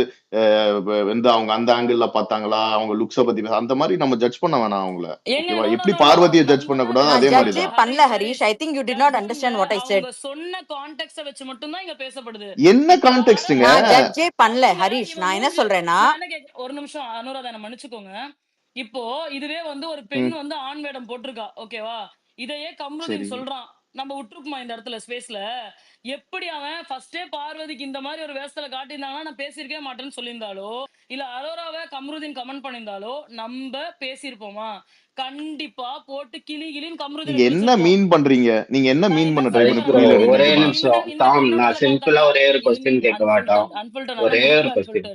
வந்து அவங்க அந்த ஆங்கிள் பார்த்தாங்களா, அவங்க லுக்ஸ பத்தி அந்த மாதிரி நம்ம ஜட்ஜ் பண்ண வேணாம் அவங்கள. ஏங்க ஓகேவா? நோ நோ எப்படி நோ நோ பார்வதியை ஜட்ஜ் நம்ம பண்ண தான் கூடாது நான் அதே ஜட்ஜ் மாதிரி ஜட்ஜே தான். பண்ணணும். பண்ணல Harish Harish. I think you did not ஜட்ஜுங்க அண்டர்ஸ்டாண்ட் வாட் ஐ செட். அவங்க சொன்ன கான்டெக்ஸ்ட வச்சு மட்டும் தான் இங்க பேசப்படுது. என்ன இப்போ கான்டெக்ட்ங்க? நான் அரோரா ஜட்ஜே பண்ணல பாருங்க ஹரிஷ். இவன் நான் என்ன மூஞ்சி, சொல்றேன்னா நான் என்ன கேக்குறேன் ஒரு நிமிஷம் அனுராதா என்ன மன்னிச்சுக்கோங்க. இப்போ இதுவே வந்து ஒரு பெண் வந்து ஆண் வேடம் போட்டிருக்கா, ஓகேவா? இதையே கம்ருதீன் சரி சொல்றான், நம்ம விட்டுருக்குமா இந்த இடத்துல ஸ்பேஸ்ல? எப்படி அவன் ஃபர்ஸ்டே பார்வதிக்கு இந்த மாதிரி ஒரு வேஷத்துல காட்டியிருந்தாங்கன்னா நான் பேசியிருக்கவே மாட்டேன்னு சொல்லியிருந்தாலோ, இல்ல அரோராவை கம்ருதீன் கமெண்ட் பண்ணியிருந்தாலோ நம்ம பேசியிருப்போமா? கண்டிப்பா போட்டு கிளி கிளின்னு கம்ருதீனை நீங்க என்ன கிழிச்சிருப்போம். மீன் பண்றீங்க? நீங்க என்ன நான் மீன் என்ன பண்ண ட்ரை ஹரிஷ் பண்ண ப்ரோ புரியல சொல்றேன், எனக்கு ஒரே இப்ப. நிமிஷம் இந்த டாம், நான் கண்ணோட்டத்துல சிம்பிளா பார்த்தாங்க. ஒரே ஒரு கொஸ்டின் கேட்கவா டாம்? அன்ஃபில்டர் நான் ஒரே ஒரு முடிக்கல. கொஸ்டின்.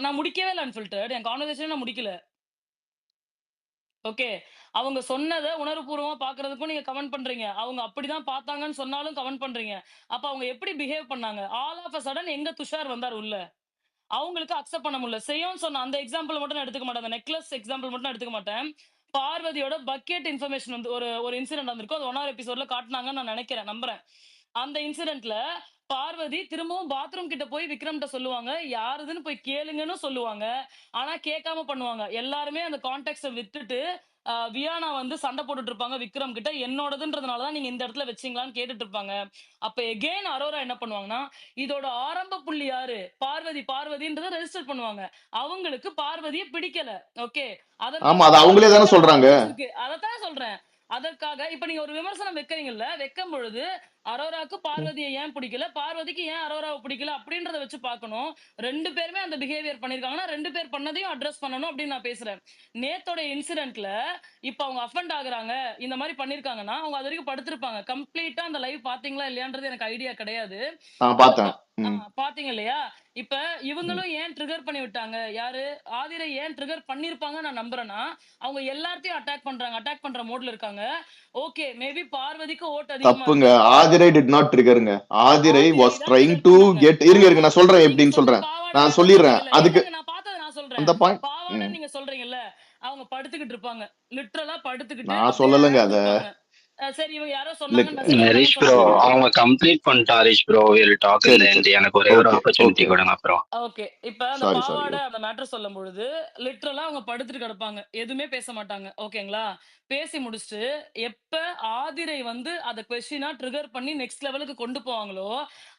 நான் முடிக்கவே இல்லை அன்ஃபில்டர்ட். என் கான்வர்சேஷன் நான் முடிக்கல. ஓகே. அவங்க சொன்னத உணர்வுபூர்வமா பார்க்கறதுக்கும் நீங்க கமெண்ட் பண்றீங்க. அவங்க அப்படிதான் பார்த்தாங்கன்னு சொன்னாலும் கமெண்ட் பண்றீங்க. அப்ப அவங்க எப்படி பிஹேவ் பண்ணாங்க? ஆல் ஆஃப் அ சடன் எங்க துஷார் வந்தார் உள்ள? அவங்களுக்கு அக்செப்ட் பண்ண முடியல. செய்யோன்னு சொன்ன அந்த எக்ஸாம்பிள் மட்டும் நான் எடுத்துக்க மாட்டேன். அந்த நெக்லஸ் எக்ஸாம்பிள் மட்டும் நான் எடுத்துக்க மாட்டேன். பார்வதியோட பக்கெட் இன்ஃபர்மேஷன் வந்து ஒரு ஒரு இன்சிடென்ட் வந்திருக்கும். அது 1 எபிசோட்ல காட்டுனாங்கன்னு நான் நெனைக்கிறேன், நம்புறேன். அந்த இன்சிடென்ட்ல பார்வதி திரும்பவும் பாத்ரூம் கிட்ட போய் விக்ரம்ட்ட சொல்லுவாங்க. யாருதுன்னு போய் கேளுங்கன்னு சொல்லுவாங்க. ஆனா கேட்காம பண்ணுவாங்க. எல்லாருமே அந்த கான்டெக்ஸ்ட்ட விட்டுட்டு, வியானா வந்து சண்டை போட்டுட்டு இருப்பாங்க விக்ரம் கிட்ட. என்னோடதுன்றதுனால தான் நீங்க இந்த இடத்துல வச்சீங்களான்னு கேட்டுட்டு இருப்பாங்க. அப்ப எகைன் அரோரா என்ன பண்ணுவாங்கன்னா, இதோட ஆரம்ப புள்ளி யாரு? பார்வதின்றத ரெஜிஸ்டர் பண்ணுவாங்க. அவங்களுக்கு பார்வதிய பிடிக்கல. ஓகே. ஆமா, அதற்காக அது அவங்களே தானே பார்வதியோட சொல்றாங்க. கான்டெக்ஸ்ட் இருக்கு. அதத்தான் சொல்றேன். அதற்காக இப்ப நீங்க ஒரு விமர்சனம் வைக்கிறீங்கல்ல, வைக்கும் பொழுது அரோராக்கு பார்வதிய ஏன் பிடிக்கல? பார்வதிக்கு ஏன் அரோராவ பிடிக்கல? அப்படின்றத வச்சு பார்க்கணும். 2 பேருமே அந்த பிஹேவியர் பண்ணியிருக்காங்கன்னா, 2 பேர் பண்ணதையும் அட்ரஸ் பண்ணணும் அப்படின்னு நான் பேசுறேன். நேத்தோட இன்சிடென்ட்ல இப்ப அவங்க அஃபெண்ட் ஆகுறாங்க, இந்த மாரி பண்ணியிருக்காங்கன்னா, அவங்க அதுவரைக்கும் படுத்திருப்பாங்க. கம்ப்ளீட்டா அந்த லைவ் பார்த்தீங்களா இல்லையான்றது எனக்கு ஐடியா கிடையாது. பார்த்தேன். பார்த்தீங்க இல்லையா? இப்ப இவங்களும் ஏன் ட்ரிகர் பண்ணி விட்டாங்க? யாரு? ஆதிரை ஏன் ட்ரிகர் பண்ணியிருப்பாங்கன்னு நான் நம்புறேன்னா, அவங்க எல்லாத்தையும் அட்டாக் பண்றாங்க. அட்டாக் பண்ற மோட்ல இருக்காங்க. ஓகே, மேபி பார்வதிக்கு ஓட் அதிகமா தப்புங்க. இருக்கு. ஆதிரை டிட் நாட் ட்ரிகருங்க. ஆதிரை ஆதிரை வாஸ் தான் ட்ரைங் ட்ரிகர் டு பண்ணாங்க. கெட் இருங்க நான் சொல்றேன் நீங்க எப்படின்னு சொல்ற சொல்றேன். பாவாடை நான் சட்டை சொல்லிடுறேன். சொல்றீங்கல்ல, அதுக்கு இல்லங்க நான் பார்த்தத நான் சொல்றேன். அந்த பாயிண்ட் பாவாடைன்னு நீங்க சொல்றீங்கல்ல, அவங்க படுத்துக்கிட்டு இருப்பாங்க. லிட்டரலா படுத்துக்கிட்டு நான் அப்படியே சொல்லலங்க அத. அழுந்திருப்பாங்க. சரி இவங்க யாரோ இல்ல சொன்னாங்கன்னு மெசேஜ் ஹரிஷ் பண்ணாங்கன்னு ப்ரோ, சொன்னாங்க. அவங்க கம்ப்ளீட் பண்ணிட்டோம். Harish bro, will talk in சரி தி சரி எண்ட். எனக்கு ஒரே ஒரு ஓகே ஆப்பர்ச்சுனிட்டி ஓகே கொடுங்க ப்ரோ. ஓகே. இப்ப அந்த சாரி பாவாடை அந்த மேட்டர் சொல்லும் பொழுது, லிட்டரலா அவங்க படுத்துட்டு கிடப்பாங்க. எதுவுமே பேச மாட்டாங்க. ஓகேங்களா? பேசி முடிச்சுட்டு, எப்ப ஆதிரை வந்து அத கொஸ்டினா ட்ரிகர் பண்ணி நெக்ஸ்ட் லெவலுக்கு கொண்டு போவாங்களோ,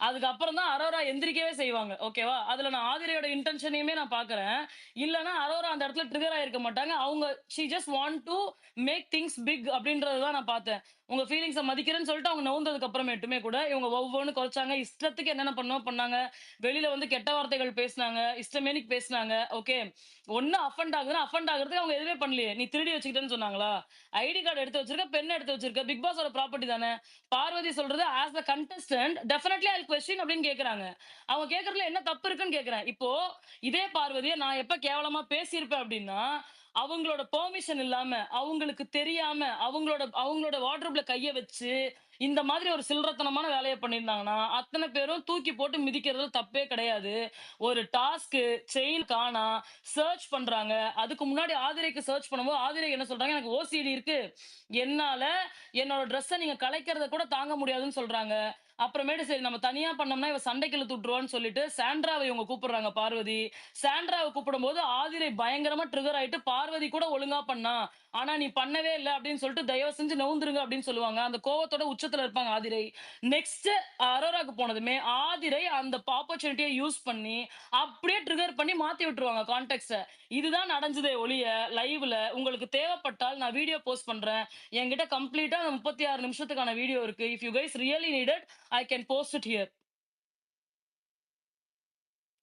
அதுக்கப்புறம் தான் அரோரா எந்திரிக்கவே செய்வாங்க. ஓகேவா? அதுல நான் ஆதிரையோட இன்டென்ஷனையுமே நான் பார்க்கிறேன். இல்லன்னா அரோரா அந்த இடத்துல ட்ரிகர் ஆயிருக்க மாட்டாங்க. அவங்க she just want to make things big அப்படின்றத தான் நான் பார்த்தேன். உங்க ஃபீலிங்ஸ மதிக்கிறேன்னு சொல்லிட்டு அவங்க நவுந்ததுக்கு அப்புறமேட்டுமே கூட இவங்க ஒவ்வொன்னு குறைச்சாங்க. இஷ்டத்துக்கு என்னென்ன பண்ணணுமோ பண்ணாங்க. வெளியில வந்து கெட்ட வார்த்தைகள் பேசுனாங்க. இஷ்டமேனிக்கு பேசுனாங்க. ஓகே. ஒண்ணு அஃபெண்ட் ஆகுதுன்னா, அஃபெண்ட் ஆகுறதுக்கு அவங்க எதுவுமே பண்ணலையே. நீ திருடி வச்சுக்கிட்டேன்னு சொன்னாங்களா? ஐடி கார்டு எடுத்து வச்சிருக்க, பென் எடுத்து வச்சிருக்க. பிக் பாஸோட ப்ராப்பர்ட்டி தானே. பார்வதி சொல்றது as a contestant definitely I question அப்படின்னு கேக்குறாங்க. அவங்க கேக்குறதுல என்ன தப்பு இருக்குன்னு கேக்குறேன். இப்போ இதே பார்வதிய நான் எப்ப கேவலமா பேசியிருப்பேன் அப்படின்னா, அவங்களோட பெர்மிஷன் இல்லாம, அவங்களுக்கு தெரியாம, அவங்களோட அவங்களோட வார்ட்ரோப்ல கைய வச்சு, இந்த மாதிரி ஒரு சில்றத்தனமான வேலைய பண்ணியிருந்தாங்கன்னா, அத்தன பேரும் தூக்கி போட்டு மிதிக்கிறதுல தப்பே கிடையாது. ஒரு டாஸ்க்கு, செயின் காணாம், சர்ச் பண்றாங்க. அதுக்கு முன்னாடி ஆதிரைக்கு சர்ச் பண்ணும்போது, ஆதிரை என்ன சொல்றாங்க, "எனக்கு ஓசிடி இருக்கு. என்னால என்னோட ட்ரெஸ்ஸ நீங்க கலைக்கிறத கூட தாங்க முடியாதுன்னு" சொல்றாங்க. அப்புறமேட்டு சரி நம்ம தனியா பண்ணோம்னா இவ சண்டைக்கு இழுத்து விட்டுருவான்னு சொல்லிட்டு சாண்ட்ராவை இவங்க கூப்பிடுறாங்க பார்வதி. சாண்ட்ராவை கூப்பிடும்போது ஆதிரை பயங்கரமா ட்ரிகர் ஆயிட்டு பார்வதி கூட ஒழுங்கா பண்ணா. ஆனா நீ பண்ணவே இல்ல அப்படின்னு சொல்லிட்டு தயவு செஞ்சு நவுந்துருங்க அப்படின்னு சொல்லுவாங்க. அந்த கோவத்தோட உச்சத்துல இருப்பாங்க ஆதிரை. நெக்ஸ்ட் அரோராக்கு போனதுமே ஆதிரை அந்த ஆப்பர்ச்சுனிட்டியை யூஸ் பண்ணி அப்படியே ட்ரிகர் பண்ணி மாத்தி விட்டுருவாங்க கான்டெக்ட்ஸ. இதுதான் நடந்ததே ஒழிய லைவ்ல உங்களுக்கு தேவைப்பட்டால் நான் வீடியோ போஸ்ட் பண்றேன். என்கிட்ட கம்ப்ளீட்டா 36 நிமிஷத்துக்கான வீடியோ இருக்கு. If you guys really need it I can post it here.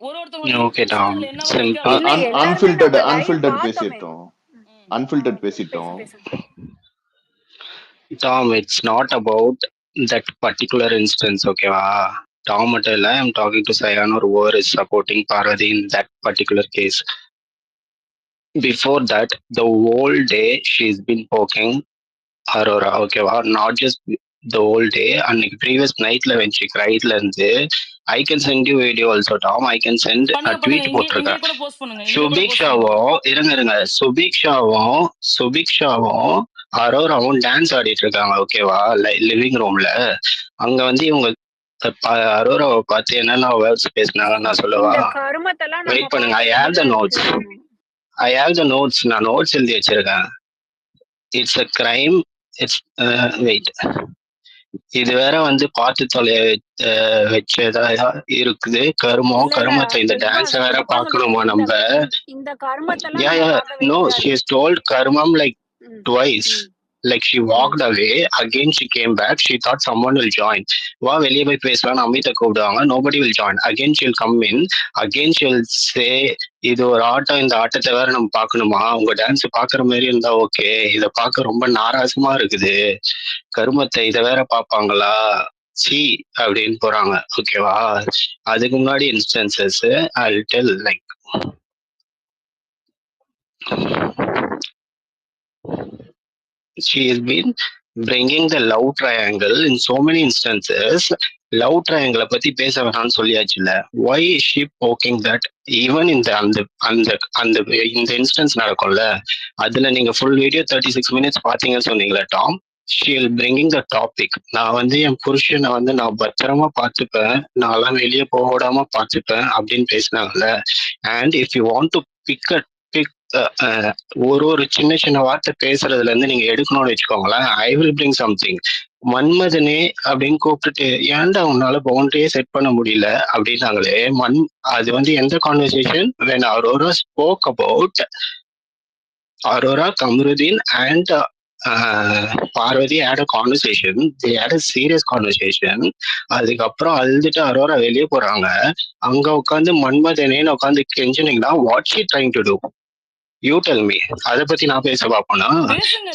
ஒருத்தவங்களோட ஓகே இன்டென்ஷன் டாம், அதுல என்னவா இருக்கு சிம்பிள். இல்ல அப்படின்றது. எல்லாருமே நம்ம லைவ் அன்ஃபில்டர்ட் பார்த்தோமே. பேசிட்டோம். ம். அன்ஃபில்டர்ட் ஓகே பேசிட்டோம். பேசுங்க. Tom, it's not about that particular instance, okay? Tom Matella, I'm talking to Sayan or whoever is supporting Parvati in that particular case. Before that, the whole day she's been poking Aurora, okay? Not just the whole day, and previous night when she cried, I can send you video also, Tom. I can send a பண்ணுங்க tweet. இங்கே கூட போஸ்ட் பண்ணுங்க. இங்கே கூட போஸ்ட் பண்ணுங்க. சுபிக்ஷாவும் அரோராவும் டான்ஸ் ஆடிட்டு இருக்காங்க, ஓகேவா? லிவிங் ரூம்ல. அங்க வந்து இவங்க அரோராவை பார்த்து என்னென்ன வேர்ட்ஸ் பேசினாங்க நான் சொல்லவா? இந்த கருமத்தெல்லாம் நம்ம வெயிட் பண்ணுங்க. I have the notes. நான் நோட்ஸ் எழுதி வச்சிருக்கேன். It's a crime. It's wait. இது வேற வந்து பார்த்து தொலைய வச்சதா இருக்குது. கருமத்தை இந்த டான்ஸ் வேற பாக்கணுமா நம்ம? இந்த கருமத்தெல்லாம் No, she has told karmam like twice. Like she walked away, again she came back, she thought someone will join. வா வெளியே போய் பேசலாம், அமித கூப்பிடுவாங்க, nobody will join. Again she'll come in, again she'll say இது ஒரு ஆட்டம், இந்த ஆட்டத்தை வேற நம்ம பாக்கணுமா? உங்க டான்ஸ் பாக்குற மாதிரி இருந்தா ஓகே, இத பார்க்க ரொம்ப நாராசமா இருக்குது. கருமத்தை இத வேற பாப்பாங்களா சி அப்படின்னு போறாங்க, ஓகேவா? அதுக்கு முன்னாடி instances I'll tell like she has been bringing the love triangle in so many instances. Love ட்ரையாங்கிளை பத்தி பேச வேணாம்னு சொல்லியாச்சுல்ல. why is she poking that? Even இந்த அந்த அந்த அந்த இந்த இன்ஸ்டன்ஸ் நடக்கும்ல, அதுல நீங்க ஃபுல் வீடியோ 36 minutes பாத்தீங்கன்னு சொன்னீங்களா Tom? she will bringing the topic. நான் வந்து என் புருஷனை வந்து நான் பத்திரமா பார்த்துப்பேன், நான்லாம் வெளியே போக விடாம பார்த்துப்பேன் அப்படின்னு பேசினாங்கல்ல. And if you want to pick ஒரு சின்ன சின்ன வார்த்தை பேசுறதுல இருந்து நீங்க எடுக்கணும்னு வச்சுக்கோங்களேன். I will bring something. மன்மதனே அப்படின்னு கூப்பிட்டுட்டு ஏன்டா உன்னால பவுண்டரியே செட் பண்ண முடியல அப்படின்னாங்களே. அது வந்து எந்த conversation? when Aurora spoke about Aurora, Kamruddin and Parvati had a conversation. They had a serious conversation. அதுக்கப்புறம் அழுதுட்டு அரோரா வெளியே போறாங்க. அங்க உட்காந்து மன்மதனேன்னு உட்காந்து கெஞ்சினீங்கன்னா what she trying to do? You tell me. அதை பத்தி நான் பேச பாப்பேனா?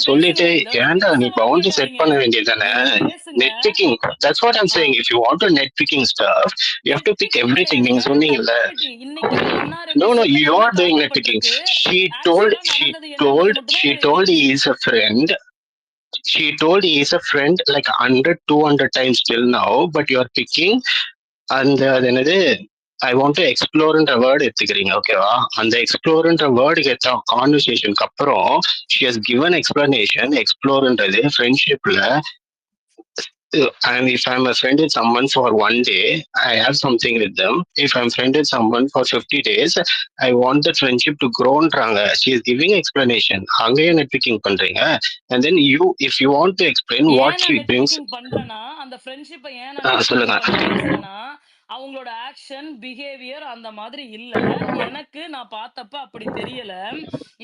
சொல்லிட்டு ஏன்டா நீ பவுண்டரி செட் பண்ண வேண்டியதானே? Nitpicking, that's what I'm saying. If you want to nitpicking stuff you have to pick everything. நீங்க சொன்னீங்கல்ல. No you are doing nitpicking. she told he is a friend. She told he is a friend like 100-200 times till now, but you are picking அந்த அது என்னது ஐ வாண்ட் டு எக்ஸ்ப்ளோர்ன்ற வேர்டு எடுத்துக்கிறீங்க. ஓகேவா? அந்த எக்ஸ்ப்ளோர்ன்ற வேர்டு கேட்ட கான்வர்சேஷனுக்கு அப்புறம் ஷி ஹஸ் கிவன் எக்ஸ்பிளனேஷன். எக்ஸ்ப்ளோர்ன்றது ஃப்ரெண்ட்ஷிப்ல and if I'm a friend with someone for one day, I have something with them. If I'm friend with someone for 50 days, I want that friendship to grow. She is giving explanation. அங்கேயே நெட்பிக்கிங் பண்றீங்க. And then you, if you want to explain what she brings, பண்றேன்னா அந்த ஃப்ரெண்ட்ஷிப்பை சொல்லுங்க. பேசுறேன்னா அவங்களோட ஆக்ஷன் பிஹேவியர் அந்த மாதிரி இல்ல. எனக்கு நான் பார்த்தப்ப அப்படி தெரியல.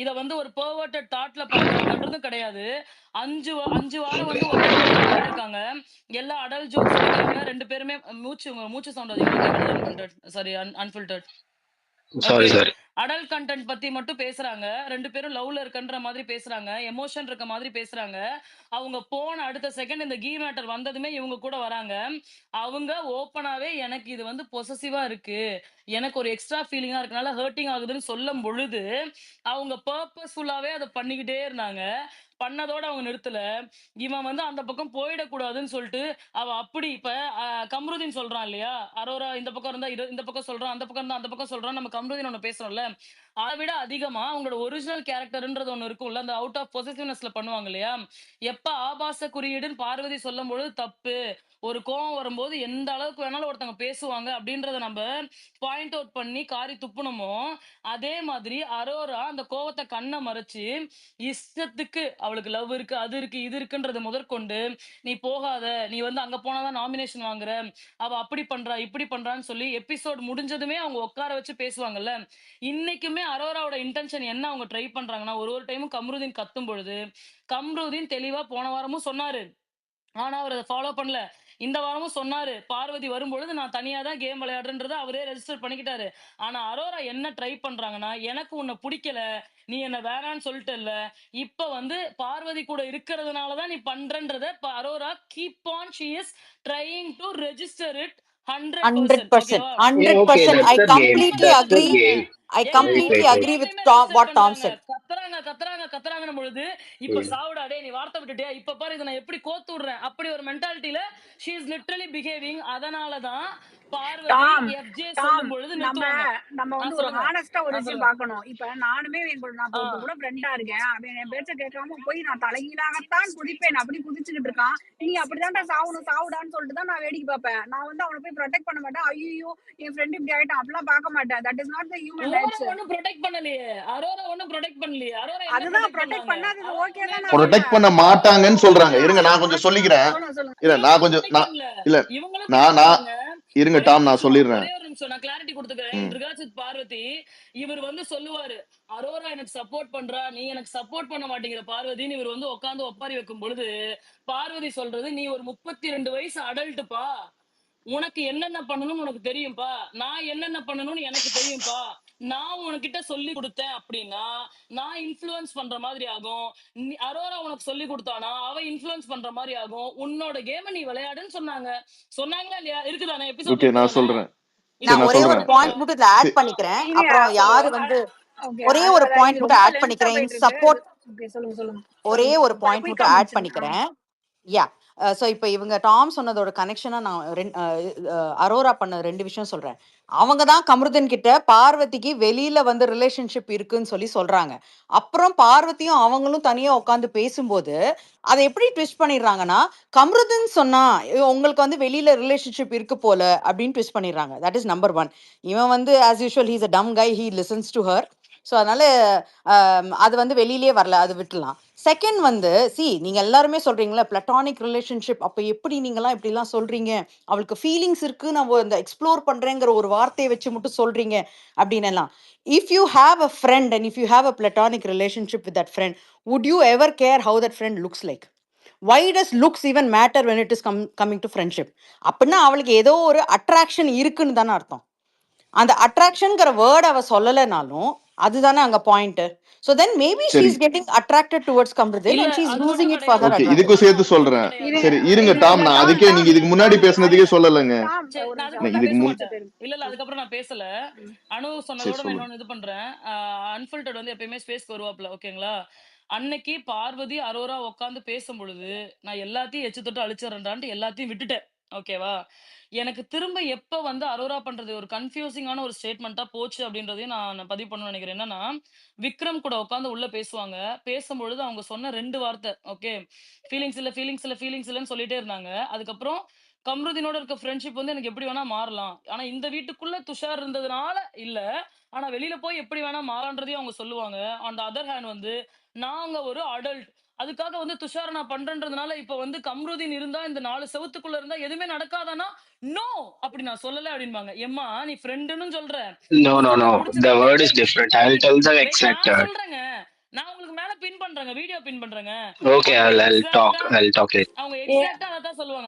இத வந்து ஒரு பெர்வர்ட்டட் தாட்ல பாக்குறாங்கன்றதும் கிடையாது. 5 வாரம் வந்து ஒருத்தர் பார்த்துட்டு இருக்காங்க. எல்லா அடல்ட் ஜோக்ஸ் அடிக்கிறாங்க. 2 பேருமே மூச்சு சவுண்ட் அதிகமா கேக்குது. Unfiltered sorry unfiltered sorry sir. Adult content பத்தி மட்டும் பேசுறாங்க. 2 பேரும் லவ்ல இருக்கன்ற மாதிரி பேசுறாங்க. எமோஷன் இருக்க மாதிரி பேசுறாங்க. அவங்க போன அடுத்த செகண்ட் இந்த கீ மேட்டர் வந்ததுமே இவங்க கூட வராங்க. அவங்க ஓப்பனாவே எனக்கு இது வந்து பொசசிவா இருக்கு, எனக்கு ஒரு எக்ஸ்ட்ரா ஃபீலிங்கா இருக்கனால ஹர்ட்டிங் ஆகுதுன்னு சொல்லும் பொழுது அவங்க பர்பஸ்ஃபுல்லாவே அதை பண்ணிக்கிட்டே இருந்தாங்க. பண்ணதோட அவங்க நிறுத்தல. இவன் வந்து அந்த பக்கம் போயிடக்கூடாதுன்னு சொல்லிட்டு அவ அப்படி இப்ப கம்ருதீன் சொல்றான் இல்லையா, அரோரா இந்த பக்கம் இருந்தா இந்த பக்கம் சொல்றான், அந்த பக்கம் இருந்தா அந்த பக்கம் சொல்றான். நம்ம கம்ருதீன் ஒண்ணு பேசுறோம்ல, அதை விட அதிகமா அவங்களோட ஒரிஜினல் கேரக்டர்ன்றது ஒண்ணு இருக்கும்ல, அந்த அவுட் ஆஃப் பொசசிவ்னஸ்ல பண்ணுவாங்க இல்லையா. எப்ப ஆபாச குறியீடுன்னு பார்வதி சொல்லும் பொழுது தப்பு, ஒரு கோவம் வரும்போது எந்த அளவுக்கு வேணாலும் ஒருத்தவங்க பேசுவாங்க அப்படின்றத நம்ம பாயிண்ட் அவுட் பண்ணி காரி துப்புனமோ, அதே மாதிரி அரோரா அந்த கோவத்தை கண்ணை மறைச்சு இஷ்டத்துக்கு அவளுக்கு லவ் இருக்கு, அது இருக்கு, இது இருக்குன்றது முதற்கொண்டு நீ போகாத, நீ வந்து அங்க போனாதான் நாமினேஷன் வாங்குற, அவ அப்படி பண்றா இப்படி பண்றான்னு சொல்லி எபிசோட் முடிஞ்சதுமே அவங்க உட்கார வச்சு பேசுவாங்கல்ல. இன்னைக்குமே அரோராவோட இன்டென்ஷன் என்ன அவங்க ட்ரை பண்றாங்கன்னா, ஒரு டைமும் கம்ருதீன் கத்தும் பொழுது கம்ருதீன் தெளிவா போன வாரமும் சொன்னாரு, ஆனா அவர் அதை ஃபாலோ பண்ணல. இந்த வாரமும் சொன்னாரு, பார்வதி வரும்பொழுது நான் தனியா தான் கேம் விளையாடுறத அவரே ரெஜிஸ்டர் பண்ணிக்கிட்டாரு. ஆனா அரோரா என்ன ட்ரை பண்றாங்கன்னா, எனக்கு உன்னை பிடிக்கல, நீ என்ன வேணான்னு சொல்லிட்டல்ல, இப்ப வந்து பார்வதி கூட இருக்கிறதுனாலதான் நீ பண்றன்றத Aurora keep on she is trying to register it 100%. 100%. I completely agree. I completely agree with what Tom said. கத்துறாங்க பொழுது இப்ப சாவுடா டே நீ வார்த்தை விட்டுட்டியா, இப்ப பாரு இதை நான் எப்படி கோத்து விடுறேன், அப்படி ஒரு மென்டாலிட்டியில she is literally behaving. அதனாலதான் பார்வதி FJ சொல்லும் பொழுது நம்ம வந்து ஒரு ஹானஸ்டா ஒரு விஷயம் பார்க்கணும். இப்ப நானுமே நான் கூட ஃப்ரெண்டா இருக்கேன், அவன் என் பேச்ச கேட்காம போய் நான் தலைகீழாகத்தான் குதிப்பேன், அப்படி குதிச்சுக்கிட்டு இருக்கான். நீ அப்படிதான்டா சாவுடான்னு சொல்லிட்டு தான் நான் வேடிக்கை பார்ப்பேன். நான் வந்து அவனை போய் ப்ரொடெக்ட் பண்ண மாட்டேன். ஐயோ என் ஃப்ரெண்ட் இப்படி ஆயிட்டான் அப்படிலாம் பார்க்க மாட்டேன். That is not the human nature. ஒண்ணும் ப்ரொடெக்ட் பண்ணலையே அரோரா, ஒண்ணும் ப்ரொடெக்ட் பண்ணலையே அரோரா. அதுதான் ப்ரொடெக்ட் பண்ணாதது ஓகே தான். ப்ரொடெக்ட் பண்ண மாட்டாங்கன்னு சொல்றாங்க. இருங்க நான் கொஞ்சம் சொல்லிக்கிறேன். இருங்க டாம் நான் சொல்லிடுறேன். ஒரே ஒரு நிமிஷம் நான் கிளாரிட்டி கொடுத்துக்கிறேன். ரிகார்ட்ஸ் பார்வதி இவர் வந்து சொல்லுவாரு, அரோரா எனக்கு சப்போர்ட் பண்றா, நீ எனக்கு சப்போர்ட் பண்ண மாட்டேங்கிற பார்வதின்னு இவர் வந்து உட்காந்து ஒப்பாரி வைக்கும் பொழுது பார்வதி சொல்றது, நீ ஒரு 32 வயசு அடல்ட்டுப்பா, உனக்கு என்னென்ன பண்ணணும்னு உனக்கு தெரியும்பா, நான் என்னென்ன பண்ணணும்னு எனக்கு தெரியும்பா, நான் உனக்கிட்ட சொல்லி கொடுத்தேன் அப்படின்னா நான் இன்ஃப்ளூயன்ஸ் பண்ற மாதிரி ஆகும், அரோரா உனக்கு சொல்லி கொடுத்தானா அவ இன்ஃப்ளூயன்ஸ் பண்ற மாதிரி ஆகும், உன்னோட கேமை நீ விளையாடுன்னு சொன்னாங்களா இல்லையா? இருக்குதானே எபிசோட்? நான் சொல்றேன். நான் ஒரே ஒரு பாயிண்ட் மட்டும் இத ஆட் பண்ணிக்கிறேன். அப்புறம் யாரு வந்து ஒரே ஒரு பாயிண்ட் மட்டும் ஆட் பண்ணிக்கிறேன். ஓகே, சொல்லுங்க சொல்லுங்க ஒரே சொல்லுங்க. ஒரு பாயிண்ட் குயிக்கா மட்டும் ஆட் முடிச்சிருங்க. பண்ணிக்கிறேன். யா ஸோ இப்போ இவங்க டாம் சொன்னதோட கனெக்ஷனாக நான் அரோரா பண்ண 2 விஷயம் சொல்கிறேன். அவங்க தான் கமருதன் கிட்ட பார்வதிக்கு வெளியில வந்து ரிலேஷன்ஷிப் இருக்குன்னு சொல்லி சொல்றாங்க. அப்புறம் பார்வதியும் அவங்களும் தனியா உட்காந்து பேசும்போது அதை எப்படி ட்விஸ்ட் பண்ணிடுறாங்கன்னா, கமருதன் சொன்னா உங்களுக்கு வந்து வெளியில ரிலேஷன்ஷிப் இருக்கு போல அப்படின்னு ட்விஸ்ட் பண்ணிடுறாங்க. That is number 1. இவன் வந்து as usual he's a dumb guy, he listens to her. So அதனால அது வந்து வெளியிலே வரல, அது விட்டுலாம். செகண்ட் வந்து நீங்க எல்லாருமே சொல்றீங்களா பிளட்டானிக் ரிலேஷன்ஷிப், அப்ப எப்படி நீங்களாம் இப்படிலாம் சொல்றீங்க, அவளுக்கு ஃபீலிங்ஸ் இருக்கு நான் இந்த எக்ஸ்ப்ளோர் பண்றேங்கிற ஒரு வார்த்தையை வச்சு மட்டும் சொல்றீங்க அப்படின்னு எல்லாம். If you have a friend and if you have a platonic relationship with that friend, would you ever care how that friend looks like? why does looks even matter when it is coming to friendship? அப்படின்னா அவளுக்கு ஏதோ ஒரு அட்ராக்ஷன் இருக்குன்னு தானே அர்த்தம். அந்த அட்ராக்ஷன்ங்கிற வேர்ட் அவ சொல்லலைனாலும் அதுதானே அங்க point. So then maybe she சரி is getting attracted towards Kamarudheen இல்ல அண்ட் ஷீ இஸ் அது லூசிங் மட்டும் இட் ஃபார் ஹர் கிடையாது. Okay, attraction. இதுக்கும் சேர்த்து அது சொல்றேன். மட்டும் இருங்க சரி கிடையாது. இருங்க இருங்க டாம், இல்ல நான் டாம் அதுக்கே டாம் நீங்க இதுக்கு முன்னாடி டாம் பேசுனதுக்கே டாம் சொல்லலைங்க. டாம் சரி, ஒரு நான் நிமிஷம் அதுக்கப்புறம் நான் இதுக்கு பேச முன் மாட்டேன். இல்ல ம், அதுக்கப்புறம் நான் பேசல. ம். அனு சரி சொன்னதோட நான் சொல்லுங்க. இன்னொன்னு இது பண்றேன். அன்ஃபில்டர்ட் வந்து எப்பயுமே ஸ்பேஸ்க்கு வருவாப்ல, ஓகேங்களா? அன்னைக்கு பார்வதி அரோரா உட்காந்து பேசும் பொழுது நான் எல்லாத்தையும் எச்சு தொட்டு அழிச்சிடறேன்டான்ட்டு எல்லாத்தையும் விட்டுட்டேன், ஓகேவா? எனக்கு திரும்ப எப்ப வந்து அரோரா பண்றது ஒரு கன்ஃபியூசிங்கான ஒரு ஸ்டேட்மெண்ட்டா போச்சு அப்படின்றதையும் நான் பதிவு பண்ணணும்னு நினைக்கிறேன். என்னன்னா, விக்ரம் கூட உட்காந்து உள்ள பேசுவாங்க. பேசும்பொழுது அவங்க சொன்ன 2 வார்த்தை, ஓகே, ஃபீலிங்ஸ் இல்ல, ஃபீலிங்ஸ் இல்ல, ஃபீலிங்ஸ் இல்லன்னு சொல்லிட்டே இருந்தாங்க. அதுக்கப்புறம் கம்ருதீனோட இருக்க ஃப்ரெண்ட்ஷிப் வந்து எனக்கு எப்படி வேணா மாறலாம். ஆனா இந்த வீட்டுக்குள்ள துஷார் இருந்ததுனால இல்ல. ஆனா வெளியில போய் எப்படி வேணா மாறலான்றதையும் அவங்க சொல்லுவாங்க. ஆன் த அதர் ஹேண்ட் வந்து நாங்க ஒரு அடல்ட். அதுக்காக வந்து துஷார நான் பண்றேன்றதுனால இப்ப வந்து கம்ருதீன் இருந்தா இந்த 4 செவுத்துக்குள்ள இருந்தா எதுவுமே நடக்காதானா? நோ, அப்படி நான் சொல்லல அப்படின்பாங்க. எம்மா நீ ஃப்ரெண்டுன்னு சொல்ற, No, no, Tushara no. The புடிச்சிருக்க. word is wait different. I'll wait tell the wait நான் exact. சொல்றேங்க. நான் உங்களுக்கு மேல பின் பண்றேங்க, வீடியோ பின் பண்றேங்க. Okay, அவங்க I'll talk. எக்ஸாக்ட்டா I'll talk later. அவங்க ஏ எக்ஸாக்ட்டா அதான் சொல்லுவாங்க.